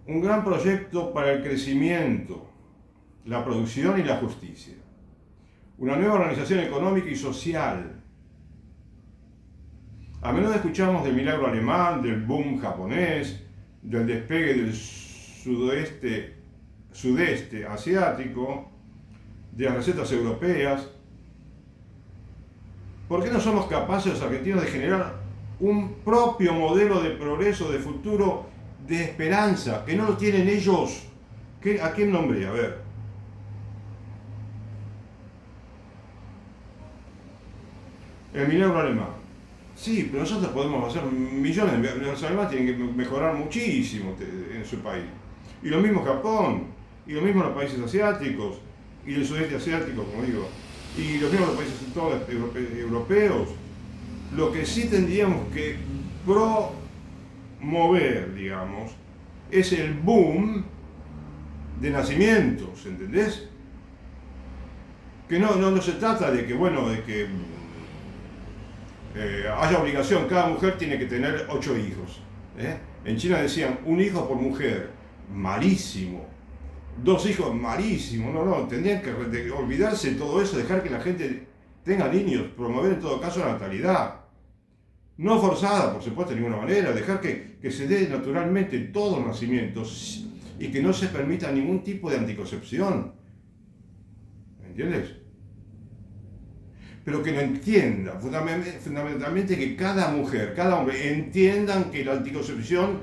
Un gran proyecto para el crecimiento, la producción y la justicia. Una nueva organización económica y social. A menudo escuchamos del milagro alemán, del boom japonés, del despegue del sudeste asiático, de las recetas europeas. ¿Por qué no somos capaces los argentinos de generar un propio modelo de progreso, de futuro, de esperanza, que no lo tienen ellos? ¿A quién nombré? A ver. El milagro alemán. Sí, pero nosotros podemos hacer millones. Los alemanes tienen que mejorar muchísimo en su país. Y lo mismo Japón, y lo mismo los países asiáticos, y el sudeste asiático, como digo, y lo mismo los países todos europeos. Lo que sí tendríamos que promover, digamos, es el boom de nacimientos, ¿entendés? Que no se trata de que, haya obligación, cada mujer tiene que tener 8 hijos. En China decían, 1 hijo por mujer, malísimo. 2 hijos, malísimo. No, tendrían que olvidarse de todo eso, dejar que la gente tenga niños, promover en todo caso la natalidad. No forzada, por supuesto, de ninguna manera, dejar que se dé naturalmente todos los nacimientos y que no se permita ningún tipo de anticoncepción. ¿Me entiendes? Pero que lo entienda, fundamentalmente que cada mujer, cada hombre entiendan que la anticoncepción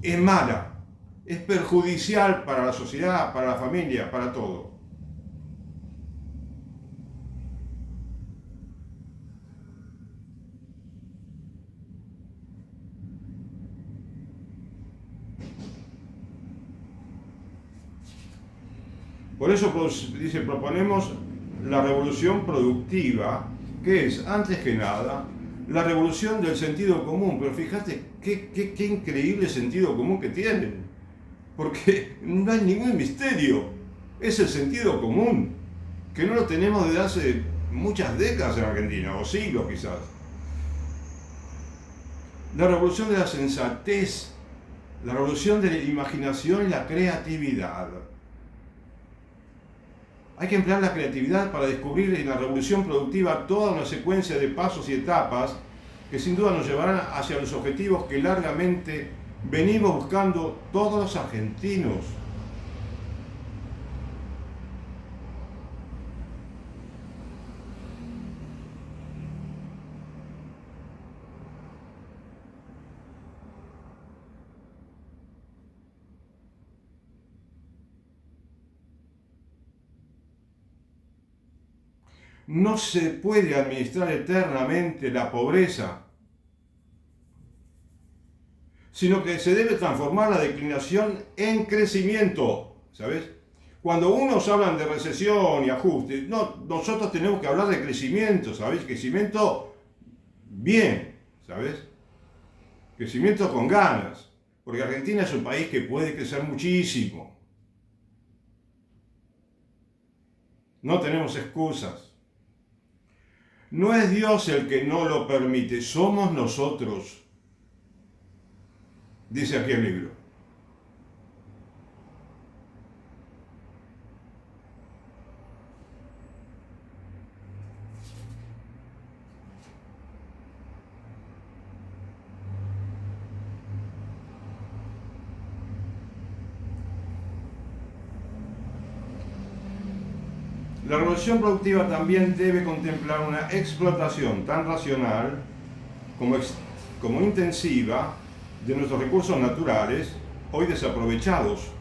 es mala, es perjudicial para la sociedad, para la familia, para todo. Por eso proponemos la revolución productiva, que es, antes que nada, la revolución del sentido común. Pero fíjate qué increíble sentido común que tienen, porque no hay ningún misterio, es el sentido común, que no lo tenemos desde hace muchas décadas en Argentina, o siglos quizás. La revolución de la sensatez, la revolución de la imaginación y la creatividad. Hay que emplear la creatividad para descubrir en la revolución productiva toda una secuencia de pasos y etapas que sin duda nos llevarán hacia los objetivos que largamente venimos buscando todos los argentinos. No se puede administrar eternamente la pobreza, sino que se debe transformar la declinación en crecimiento, ¿sabes? Cuando unos hablan de recesión y ajuste, no, nosotros tenemos que hablar de crecimiento, ¿sabes? Crecimiento bien, ¿sabes? Crecimiento con ganas, porque Argentina es un país que puede crecer muchísimo. No tenemos excusas. No es Dios el que no lo permite, somos nosotros, dice aquí el libro. La revolución productiva también debe contemplar una explotación tan racional como intensiva de nuestros recursos naturales, hoy desaprovechados,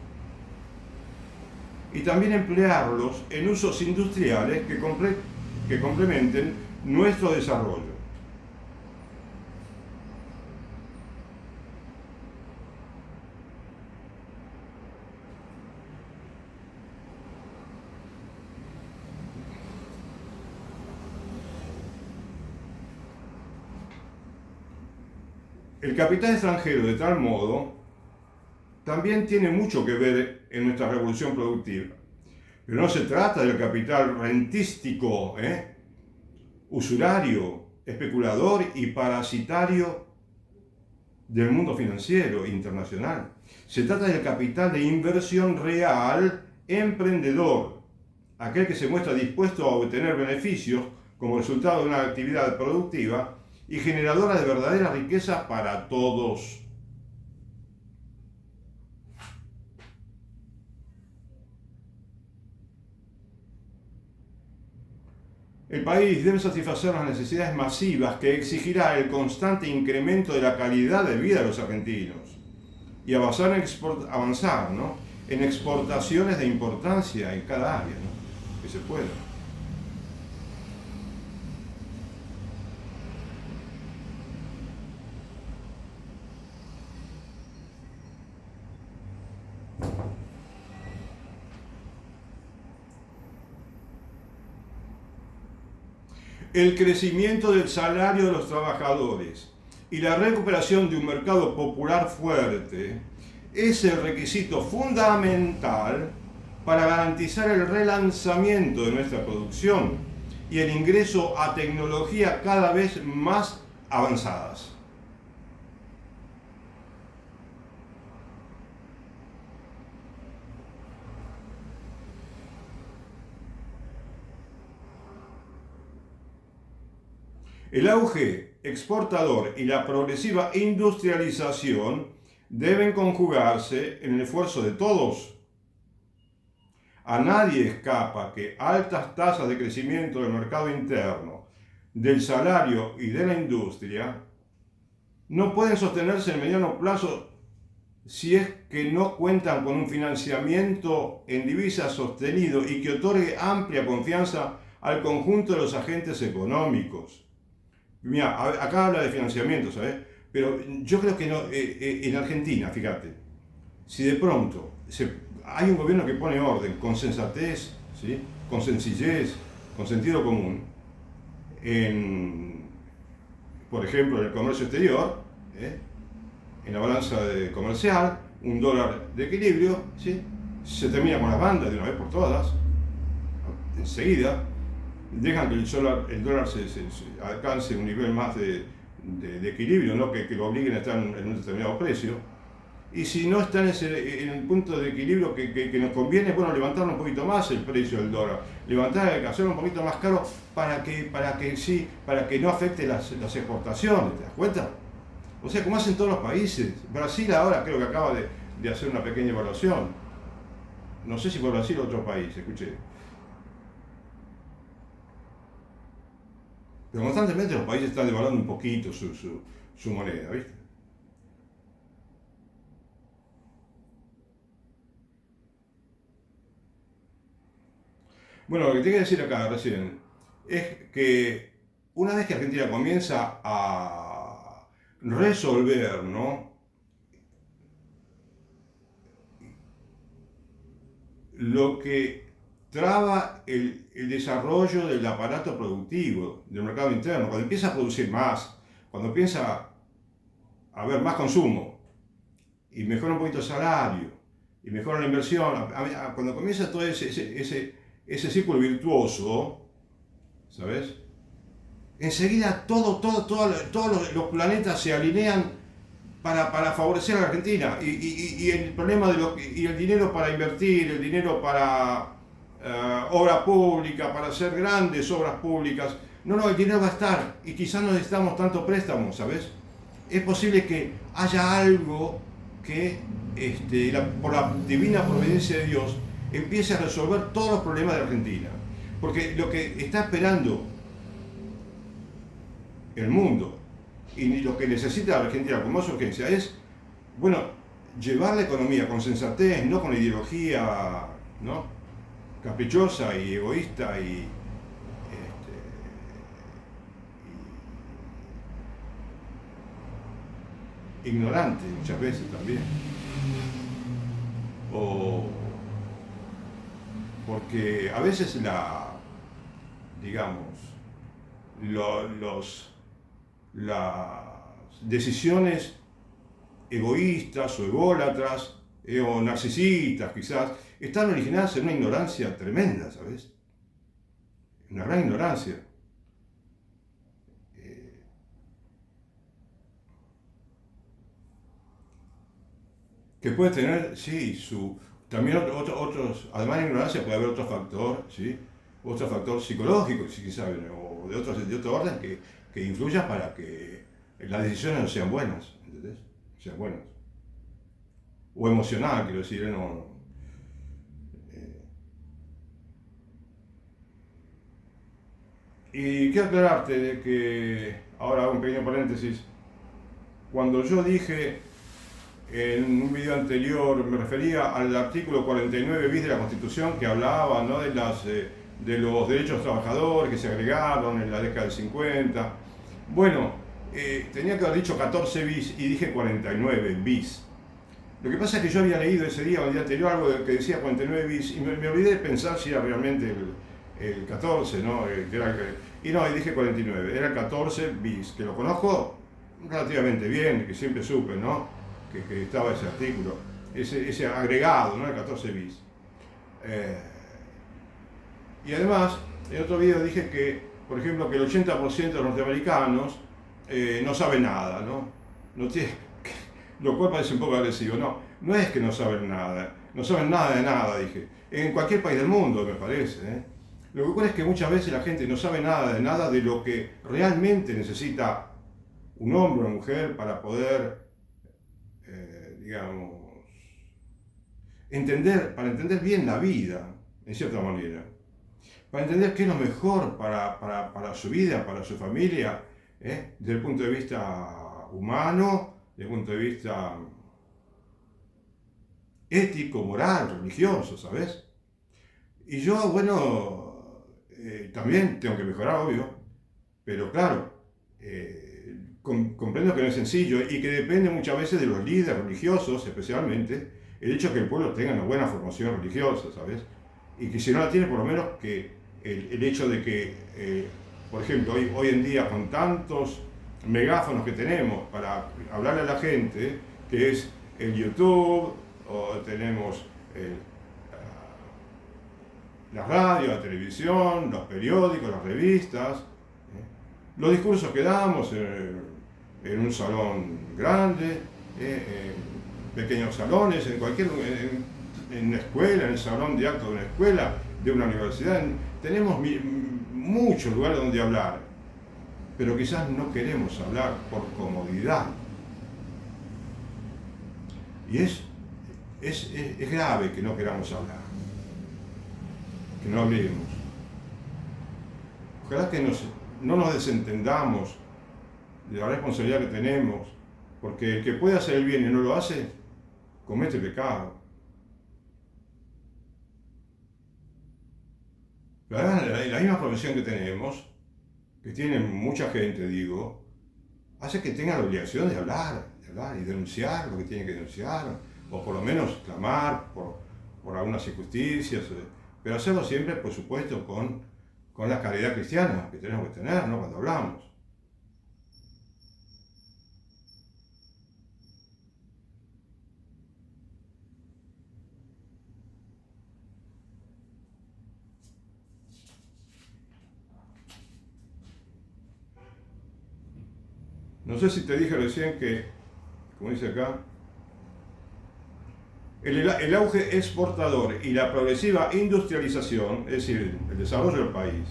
y también emplearlos en usos industriales que complementen nuestro desarrollo. El capital extranjero, de tal modo, también tiene mucho que ver en nuestra revolución productiva. Pero no se trata del capital rentístico, usurario, especulador y parasitario del mundo financiero internacional. Se trata del capital de inversión real, emprendedor, aquel que se muestra dispuesto a obtener beneficios como resultado de una actividad productiva y generadora de verdadera riqueza para todos. El país debe satisfacer las necesidades masivas que exigirá el constante incremento de la calidad de vida de los argentinos y avanzar, ¿no?, en exportaciones de importancia en cada área, ¿no?, que se pueda. El crecimiento del salario de los trabajadores y la recuperación de un mercado popular fuerte es el requisito fundamental para garantizar el relanzamiento de nuestra producción y el ingreso a tecnologías cada vez más avanzadas. El auge exportador y la progresiva industrialización deben conjugarse en el esfuerzo de todos. A nadie escapa que altas tasas de crecimiento del mercado interno, del salario y de la industria no pueden sostenerse en mediano plazo si es que no cuentan con un financiamiento en divisas sostenido y que otorgue amplia confianza al conjunto de los agentes económicos. Mira, acá habla de financiamiento, ¿sabes? Pero yo creo que no, en Argentina, fíjate, si de pronto hay un gobierno que pone orden, con sensatez, ¿sí?, con sencillez, con sentido común, por ejemplo, en el comercio exterior, en la balanza comercial, un dólar de equilibrio, ¿sí?, se termina con las bandas de una vez por todas, enseguida. Dejan que el dólar se alcance un nivel más de equilibrio, ¿no?, que lo obliguen a estar en un determinado precio. Y si no está en el punto de equilibrio que nos conviene, bueno, levantar un poquito más el precio del dólar, hacerlo un poquito más caro para que no afecte las exportaciones, ¿te das cuenta? O sea, como hacen todos los países. Brasil ahora creo que acaba de hacer una pequeña evaluación. No sé si fue Brasil o otro país, escuché. Pero constantemente los países están devaluando un poquito su moneda, ¿viste? Bueno, lo que te quería decir acá recién, es que una vez que Argentina comienza a resolver, ¿no?, lo que traba el desarrollo del aparato productivo, del mercado interno, cuando empieza a producir más, cuando empieza a haber más consumo y mejora un poquito el salario y mejora la inversión, cuando comienza todo ese círculo virtuoso, ¿sabes? Enseguida todos los planetas se alinean para favorecer a la Argentina y el problema y el dinero para invertir, el dinero para obra pública, para hacer grandes obras públicas. No, el dinero va a estar y quizás no necesitamos tanto préstamo, ¿sabes? Es posible que haya algo que por la divina providencia de Dios empiece a resolver todos los problemas de Argentina. Porque lo que está esperando el mundo y lo que necesita la Argentina con más urgencia es, bueno, llevar la economía con sensatez, no con ideología, ¿no?, caprichosa y egoísta y ignorante muchas veces también. Porque a veces las decisiones egoístas o ególatras o narcisistas quizás están originadas en una ignorancia tremenda, ¿sabes? Una gran ignorancia. Que puede tener, sí, también otros, además de ignorancia puede haber otro factor, ¿sí? Otro factor psicológico, si saben, o de otro orden que influya para que las decisiones no sean buenas, ¿entendés? Sean buenas. O emocional, quiero decir, no. Y quiero aclararte de que, ahora hago un pequeño paréntesis, cuando yo dije en un video anterior, me refería al artículo 49 bis de la Constitución que hablaba, ¿no?, de los derechos trabajadores que se agregaron en la década del 50. Bueno, tenía que haber dicho 14 bis y dije 49 bis. Lo que pasa es que yo había leído ese día o el día anterior algo que decía 49 bis y me olvidé de pensar si era realmente el 14, ¿no? Y no, y dije 49, era el 14 bis, que lo conozco relativamente bien, que siempre supe, ¿no?, que estaba ese artículo, ese agregado, ¿no?, el 14 bis. Y además, en otro video dije que, por ejemplo, que el 80% de los norteamericanos no saben nada, ¿no? Lo cual parece un poco agresivo. No es que no saben nada de nada, dije. En cualquier país del mundo, me parece, ¿eh? Lo que ocurre es que muchas veces la gente no sabe nada de lo que realmente necesita un hombre o una mujer para poder, digamos, para entender bien la vida, en cierta manera. Para entender qué es lo mejor para su vida, para su familia, desde el punto de vista humano, desde el punto de vista ético, moral, religioso, ¿sabes? Y yo, bueno, también tengo que mejorar, obvio, pero claro, comprendo que no es sencillo y que depende muchas veces de los líderes religiosos, especialmente, el hecho de que el pueblo tenga una buena formación religiosa, ¿sabes? Y que si no la tiene, por lo menos que el hecho de que, por ejemplo, hoy en día con tantos megáfonos que tenemos para hablarle a la gente, que es el YouTube, o tenemos la radio, la televisión, los periódicos, las revistas, los discursos que damos en un salón grande, pequeños salones, en una escuela, en el salón de actos de una escuela, de una universidad. Tenemos muchos lugares donde hablar, pero quizás no queremos hablar por comodidad. Y es grave que no queramos hablar, que no hablemos. Ojalá que no nos desentendamos de la responsabilidad que tenemos, porque el que puede hacer el bien y no lo hace, comete pecado. Pero además, la misma profesión que tenemos, que tiene mucha gente, digo, hace que tenga la obligación de hablar y denunciar lo que tiene que denunciar, o por lo menos clamar por algunas injusticias, pero hacerlo siempre, por supuesto, con la caridad cristiana que tenemos que tener, ¿no? Cuando hablamos. No sé si te dije recién que, como dice acá, el auge exportador y la progresiva industrialización, es decir, el desarrollo del país,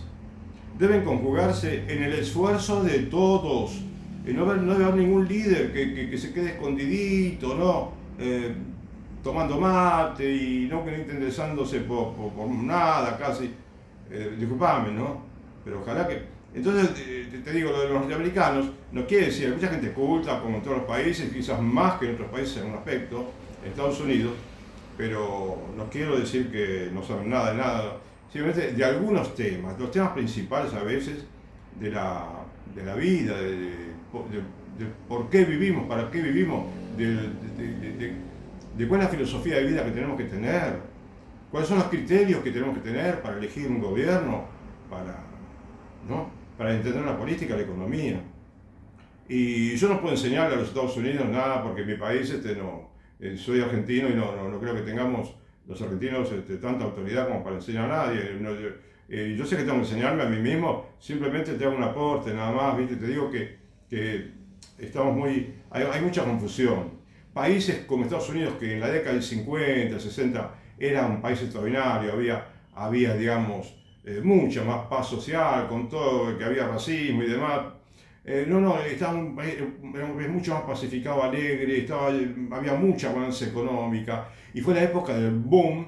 deben conjugarse en el esfuerzo de todos. Y no debe haber ningún líder que se quede escondidito, ¿no? Tomando mate y no interesándose por nada, casi. Disculpame, ¿no? Pero ojalá que. Entonces, te digo, lo de los norteamericanos no quiere decir, hay mucha gente culta, como en todos los países, quizás más que en otros países en un aspecto, en Estados Unidos, pero no quiero decir que no saben nada de nada, simplemente de algunos temas, los temas principales a veces de la vida, de por qué vivimos, para qué vivimos, de cuál es la filosofía de vida que tenemos que tener, cuáles son los criterios que tenemos que tener para elegir un gobierno, para, ¿no? Para entender la política, la economía. Y yo no puedo enseñarle a los Estados Unidos nada porque en mi país no, soy argentino y no creo que tengamos los argentinos tanta autoridad como para enseñar a nadie. Yo sé que tengo que enseñarme a mí mismo, simplemente te hago un aporte nada más, ¿viste? Te digo que estamos hay mucha confusión. Países como Estados Unidos, que en la década del 50, 60 era un país extraordinario, había digamos, mucha más paz social, con todo, que había racismo y demás. Estaba un país mucho más pacificado, alegre, había mucha bonanza económica y fue la época del boom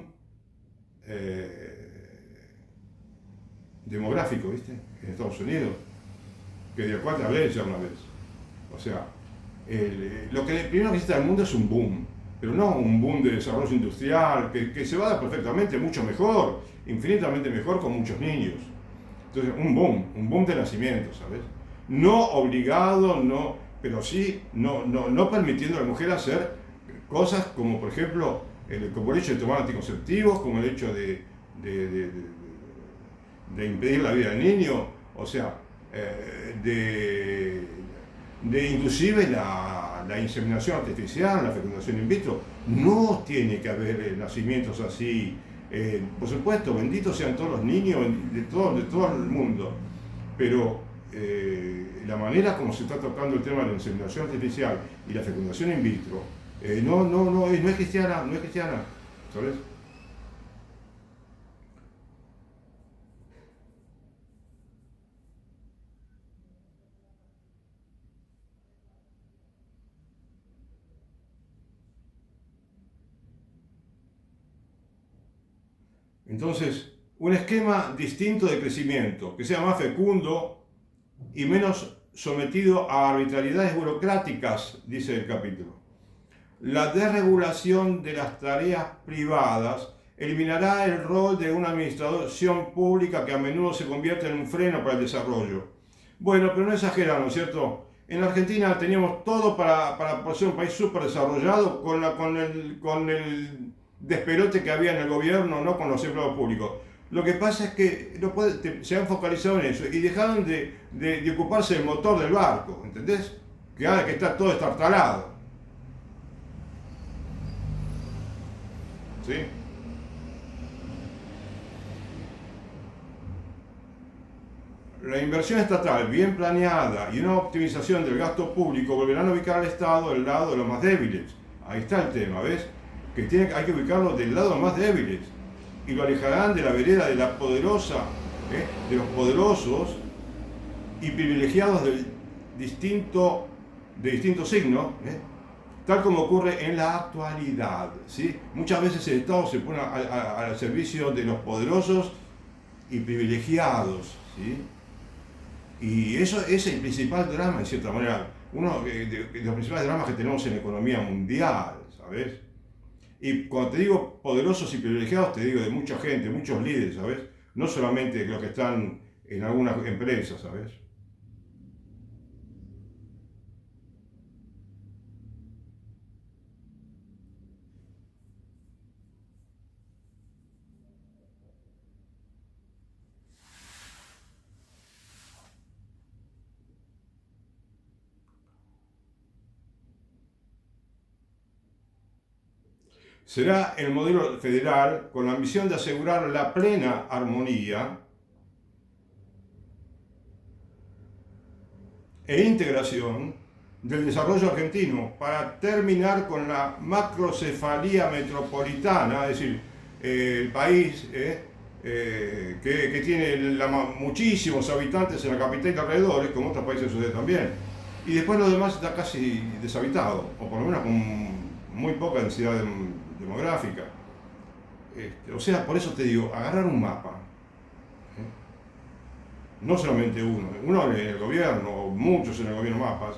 demográfico, ¿viste? En Estados Unidos, del cual te hablé ya una vez. O sea, lo que primero que necesita el mundo es un boom, pero no un boom de desarrollo industrial, que se va a dar perfectamente mucho mejor, infinitamente mejor con muchos niños. Entonces, un boom de nacimiento, ¿sabes? No obligado, no, pero sí no permitiendo a la mujer hacer cosas como, por ejemplo, como el hecho de tomar anticonceptivos, como el hecho de impedir la vida del niño, o sea, de inclusive la inseminación artificial, la fecundación in vitro. No tiene que haber nacimientos así. Por supuesto, benditos sean todos los niños de todo el mundo, pero la manera como se está tocando el tema de la inseminación artificial y la fecundación in vitro no es cristiana, ¿sabes? Entonces, un esquema distinto de crecimiento, que sea más fecundo y menos sometido a arbitrariedades burocráticas, dice el capítulo. La desregulación de las tareas privadas eliminará el rol de una administración pública que a menudo se convierte en un freno para el desarrollo. Bueno, pero no exageramos, ¿no es cierto? En la Argentina teníamos todo para ser un país súper desarrollado con el despelote que había en el gobierno, no con los empleados públicos. Lo que pasa es que se han focalizado en eso y dejaron de ocuparse del motor del barco, ¿entendés? Que ahora que está todo estartalado. ¿Sí? La inversión estatal bien planeada y una optimización del gasto público volverán a ubicar al Estado del lado de los más débiles. Ahí está el tema, ¿ves? Hay que ubicarlo del lado de los más débiles. Y lo alejarán de la vereda de la poderosa, de los poderosos y privilegiados de distinto signo, tal como ocurre en la actualidad, ¿sí? Muchas veces el Estado se pone al servicio de los poderosos y privilegiados, ¿sí? Y eso es el principal drama, en cierta manera, uno de los principales dramas que tenemos en la economía mundial, ¿sabes? Y cuando te digo poderosos y privilegiados, te digo de mucha gente, muchos líderes, ¿sabes? no solamente los que están en algunas empresas, ¿sabes? Será el modelo federal con la ambición de asegurar la plena armonía e integración del desarrollo argentino para terminar con la macrocefalía metropolitana, es decir, el país que tiene muchísimos habitantes en la capital y alrededores, como otros países sucede también. Y después lo demás está casi deshabitado, o por lo menos con muy poca densidad demográfica. O sea, por eso te digo, agarrar un mapa, no solamente uno en el gobierno, muchos en el gobierno mapas,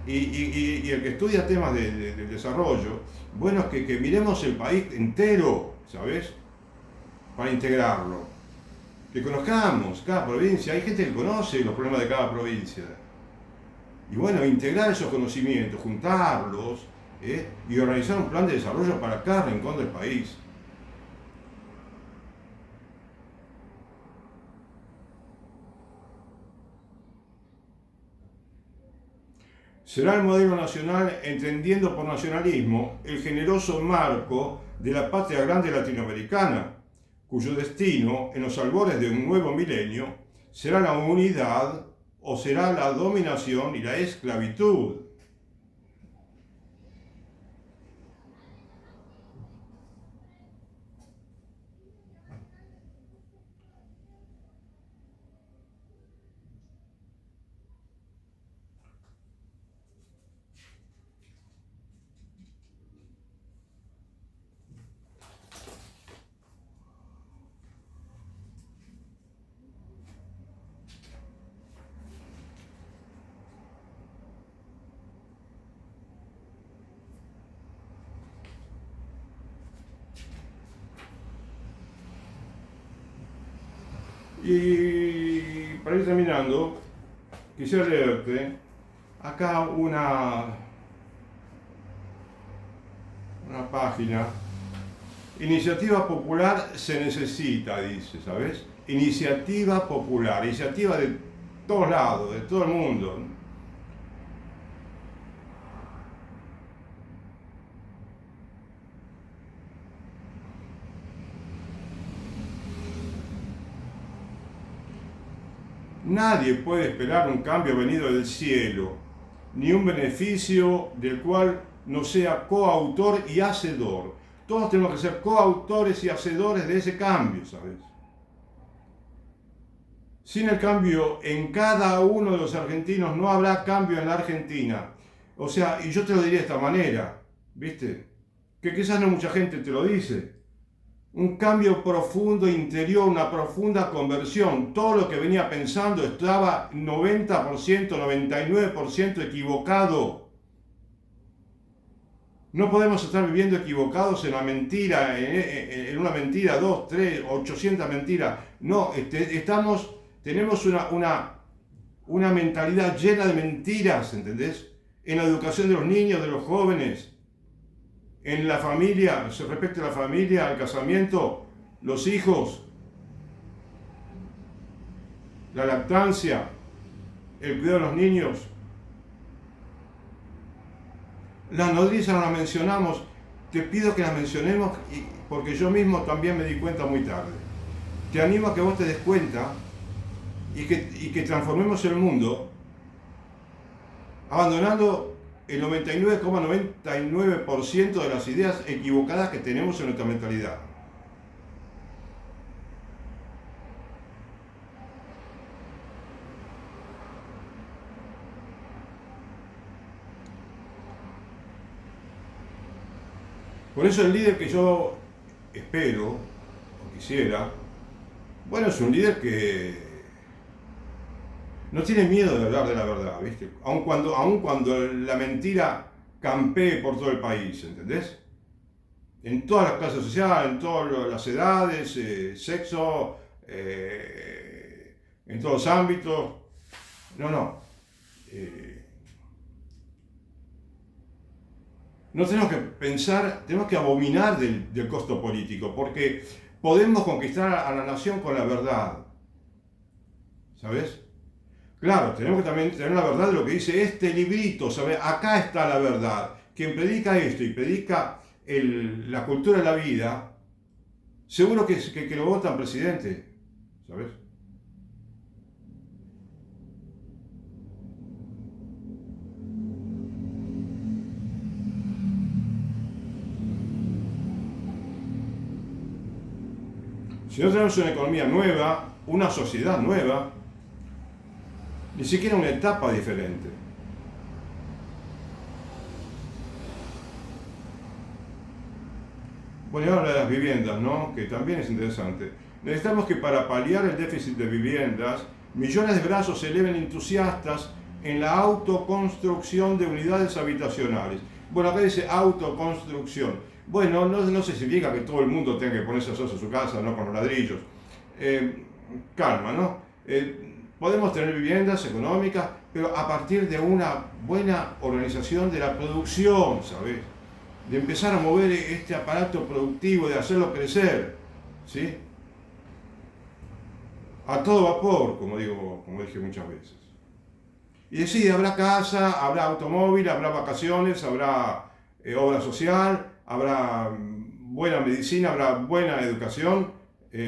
y el que estudia temas de desarrollo, bueno, es que miremos el país entero, ¿sabes? Para integrarlo. Que conozcamos cada provincia, hay gente que conoce los problemas de cada provincia. Y bueno, integrar esos conocimientos, juntarlos, y organizar un plan de desarrollo para cada rincón del país. Será el modelo nacional, entendiendo por nacionalismo el generoso marco de la patria grande latinoamericana, cuyo destino, en los albores de un nuevo milenio, será la unidad o será la dominación y la esclavitud. Y para ir terminando, quisiera leerte acá una página. Iniciativa popular se necesita, dice, ¿sabes? Iniciativa popular, iniciativa de todos lados, de todo el mundo. Nadie puede esperar un cambio venido del cielo, ni un beneficio del cual no sea coautor y hacedor. Todos tenemos que ser coautores y hacedores de ese cambio, ¿sabes? Sin el cambio en cada uno de los argentinos no habrá cambio en la Argentina. O sea, y yo te lo diría de esta manera, ¿viste? Que quizás no mucha gente te lo dice. Un cambio profundo interior, una profunda conversión. Todo lo que venía pensando estaba 90%, 99% equivocado. No podemos estar viviendo equivocados en la mentira, en una mentira, 2, 3, 800 mentiras. No, tenemos una mentalidad llena de mentiras, ¿entendés? En la educación de los niños, de los jóvenes, en la familia, se respecta a la familia, al casamiento, los hijos, la lactancia, el cuidado de los niños. Las nodrizas no las mencionamos, te pido que las mencionemos porque yo mismo también me di cuenta muy tarde. Te animo a que vos te des cuenta y que transformemos el mundo abandonando el 99,99% de las ideas equivocadas que tenemos en nuestra mentalidad. Por eso el líder que yo espero, o quisiera, bueno, es un líder que no tiene miedo de hablar de la verdad, ¿viste? Aun cuando la mentira campee por todo el país, ¿entendés? En todas las clases sociales, en todas las edades, sexo, en todos los ámbitos. No. No tenemos que pensar, tenemos que abominar del costo político, porque podemos conquistar a la nación con la verdad. ¿Sabes? Claro, tenemos que también tener la verdad de lo que dice este librito, ¿sabes? Acá está la verdad. Quien predica esto y predica la cultura de la vida, seguro que lo votan presidente, ¿sabes? Si no tenemos una economía nueva, una sociedad nueva, ni siquiera una etapa diferente. Bueno, y ahora de las viviendas, ¿no? Que también es interesante. Necesitamos que para paliar el déficit de viviendas, millones de brazos se eleven entusiastas en la autoconstrucción de unidades habitacionales. Bueno, acá dice autoconstrucción. Bueno, no se significa que todo el mundo tenga que ponerse a hacer su casa, ¿no? Con los ladrillos. Calma, ¿no? Podemos tener viviendas económicas, pero a partir de una buena organización de la producción, ¿sabes? De empezar a mover este aparato productivo, de hacerlo crecer, ¿sí? A todo vapor, como dije muchas veces. Y sí, habrá casa, habrá automóvil, habrá vacaciones, habrá obra social, habrá buena medicina, habrá buena educación,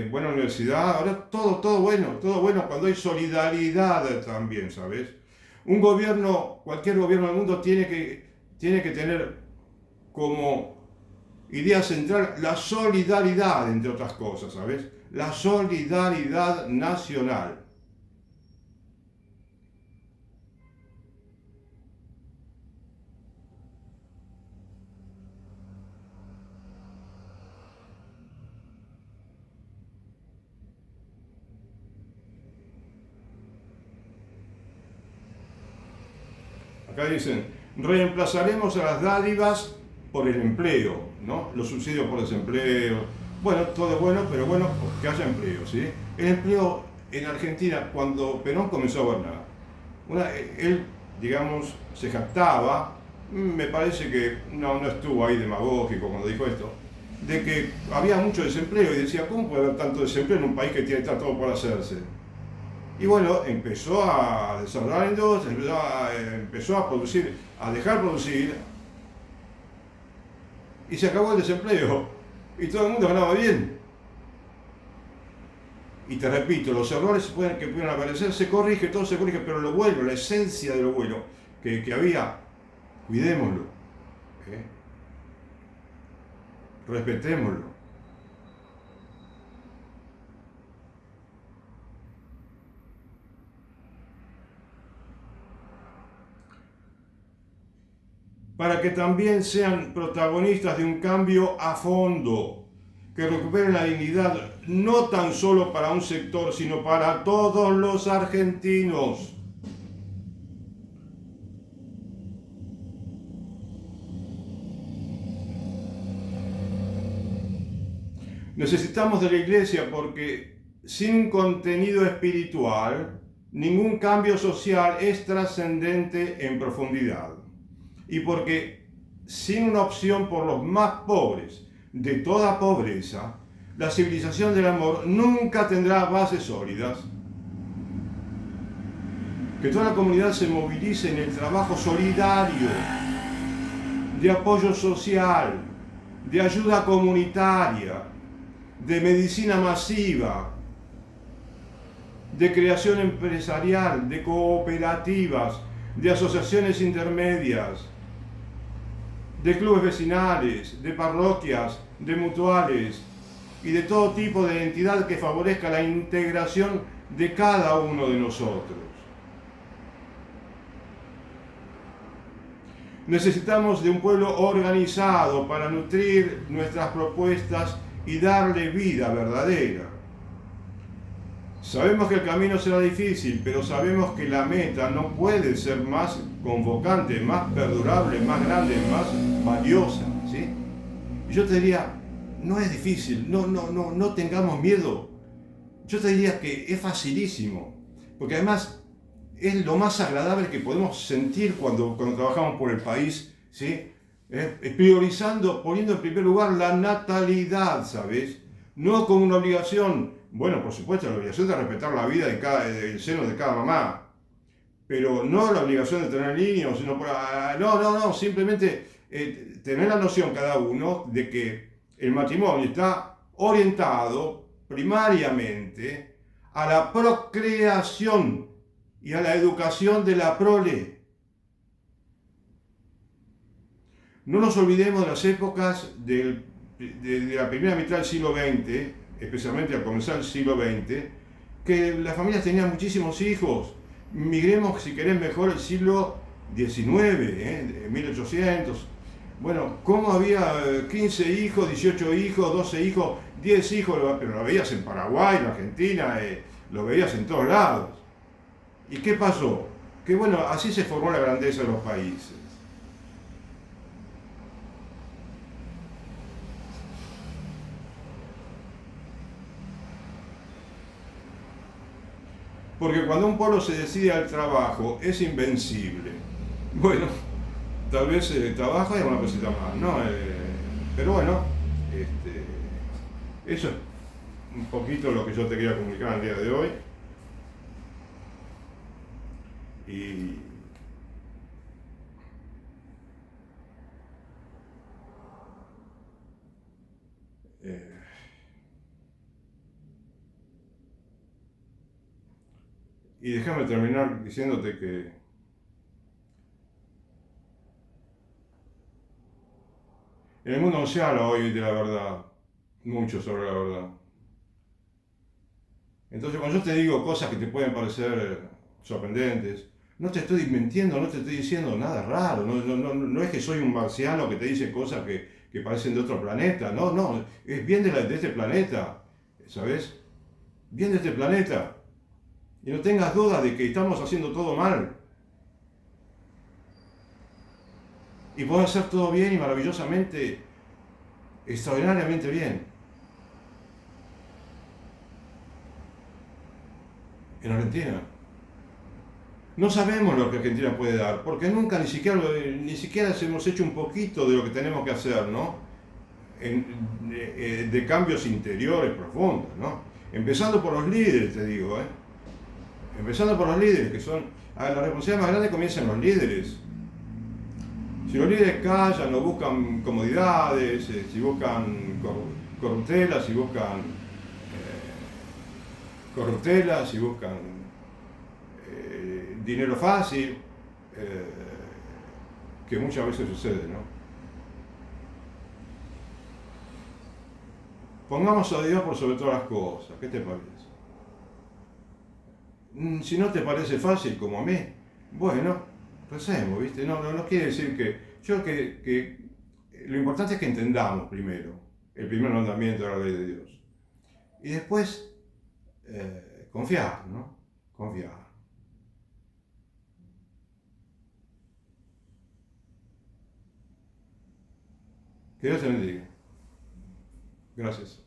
buena universidad, habrá todo bueno cuando hay solidaridad también, ¿sabes? Un gobierno, cualquier gobierno del mundo tiene que tener como idea central la solidaridad, entre otras cosas, ¿sabes? La solidaridad nacional. Acá dicen, reemplazaremos a las dádivas por el empleo, ¿no? Los subsidios por desempleo. Bueno, todo es bueno, pero bueno, que haya empleo, ¿sí? El empleo en Argentina, cuando Perón comenzó a gobernar, él, digamos, se jactaba, me parece que no estuvo ahí demagógico cuando dijo esto, de que había mucho desempleo y decía, ¿cómo puede haber tanto desempleo en un país que tiene todo por hacerse? Y bueno, empezó a desarrollar la industria, empezó a producir, a dejar producir, y se acabó el desempleo, y todo el mundo ganaba bien. Y te repito, los errores que pudieran aparecer, todo se corrige, pero lo bueno, la esencia de lo bueno que había, cuidémoslo, respetémoslo. Para que también sean protagonistas de un cambio a fondo, que recuperen la dignidad no tan solo para un sector, sino para todos los argentinos. Necesitamos de la Iglesia porque sin contenido espiritual, ningún cambio social es trascendente en profundidad. Y porque sin una opción por los más pobres de toda pobreza, la civilización del amor nunca tendrá bases sólidas. Que toda la comunidad se movilice en el trabajo solidario, de apoyo social, de ayuda comunitaria, de medicina masiva, de creación empresarial, de cooperativas, de asociaciones intermedias, de clubes vecinales, de parroquias, de mutuales y de todo tipo de entidad que favorezca la integración de cada uno de nosotros. Necesitamos de un pueblo organizado para nutrir nuestras propuestas y darle vida verdadera. Sabemos que el camino será difícil, pero sabemos que la meta no puede ser más convocante, más perdurable, más grande, más valiosa, ¿sí? Y yo te diría, no es difícil, no tengamos miedo yo te diría que es facilísimo, porque además es lo más agradable que podemos sentir cuando trabajamos por el país, ¿sí? Priorizando, poniendo en primer lugar la natalidad, ¿sabes? No como una obligación, bueno, por supuesto, la obligación de respetar la vida del seno de cada mamá, pero no la obligación de tener niños, sino no, simplemente tener la noción cada uno de que el matrimonio está orientado primariamente a la procreación y a la educación de la prole. No nos olvidemos de las épocas de la primera mitad del siglo XX, especialmente al comenzar el siglo XX, que las familias tenían muchísimos hijos. Migremos, si querés, mejor el siglo XIX, 1800. Bueno, ¿cómo había 15 hijos, 18 hijos, 12 hijos, 10 hijos? Pero lo veías en Paraguay, en Argentina, lo veías en todos lados. ¿Y qué pasó? Que bueno, así se formó la grandeza de los países. Porque cuando un pueblo se decide al trabajo, es invencible. Bueno, tal vez trabaja y una cosita más, ¿no? Pero bueno, eso es un poquito lo que yo te quería comunicar el día de hoy. Y eh, y déjame terminar diciéndote que en el mundo no se habla hoy de la verdad, mucho sobre la verdad. Entonces cuando yo te digo cosas que te pueden parecer sorprendentes, no te estoy mintiendo, no te estoy diciendo nada raro, no es que soy un marciano que te dice cosas que parecen de otro planeta, no, es bien de este planeta, ¿sabes? Bien de este planeta. Y no tengas duda de que estamos haciendo todo mal. Y podemos hacer todo bien y maravillosamente, extraordinariamente bien. En Argentina. No sabemos lo que Argentina puede dar, porque nunca ni siquiera hemos hecho un poquito de lo que tenemos que hacer, ¿no? De cambios interiores profundos, ¿no? Empezando por los líderes, te digo, ¿eh? Empezando por los líderes, que son... la responsabilidad más grande comienza en los líderes. Si los líderes callan o buscan comodidades, si buscan corruptelas, si buscan dinero fácil, que muchas veces sucede, ¿no? Pongamos a Dios por sobre todas las cosas, ¿qué te parece? Si no te parece fácil como a mí, bueno, recemos, ¿viste? No quiere decir que... Yo creo que lo importante es que entendamos primero el primer mandamiento de la ley de Dios. Y después, confiar, ¿no? Confiar. Que Dios te bendiga. Gracias.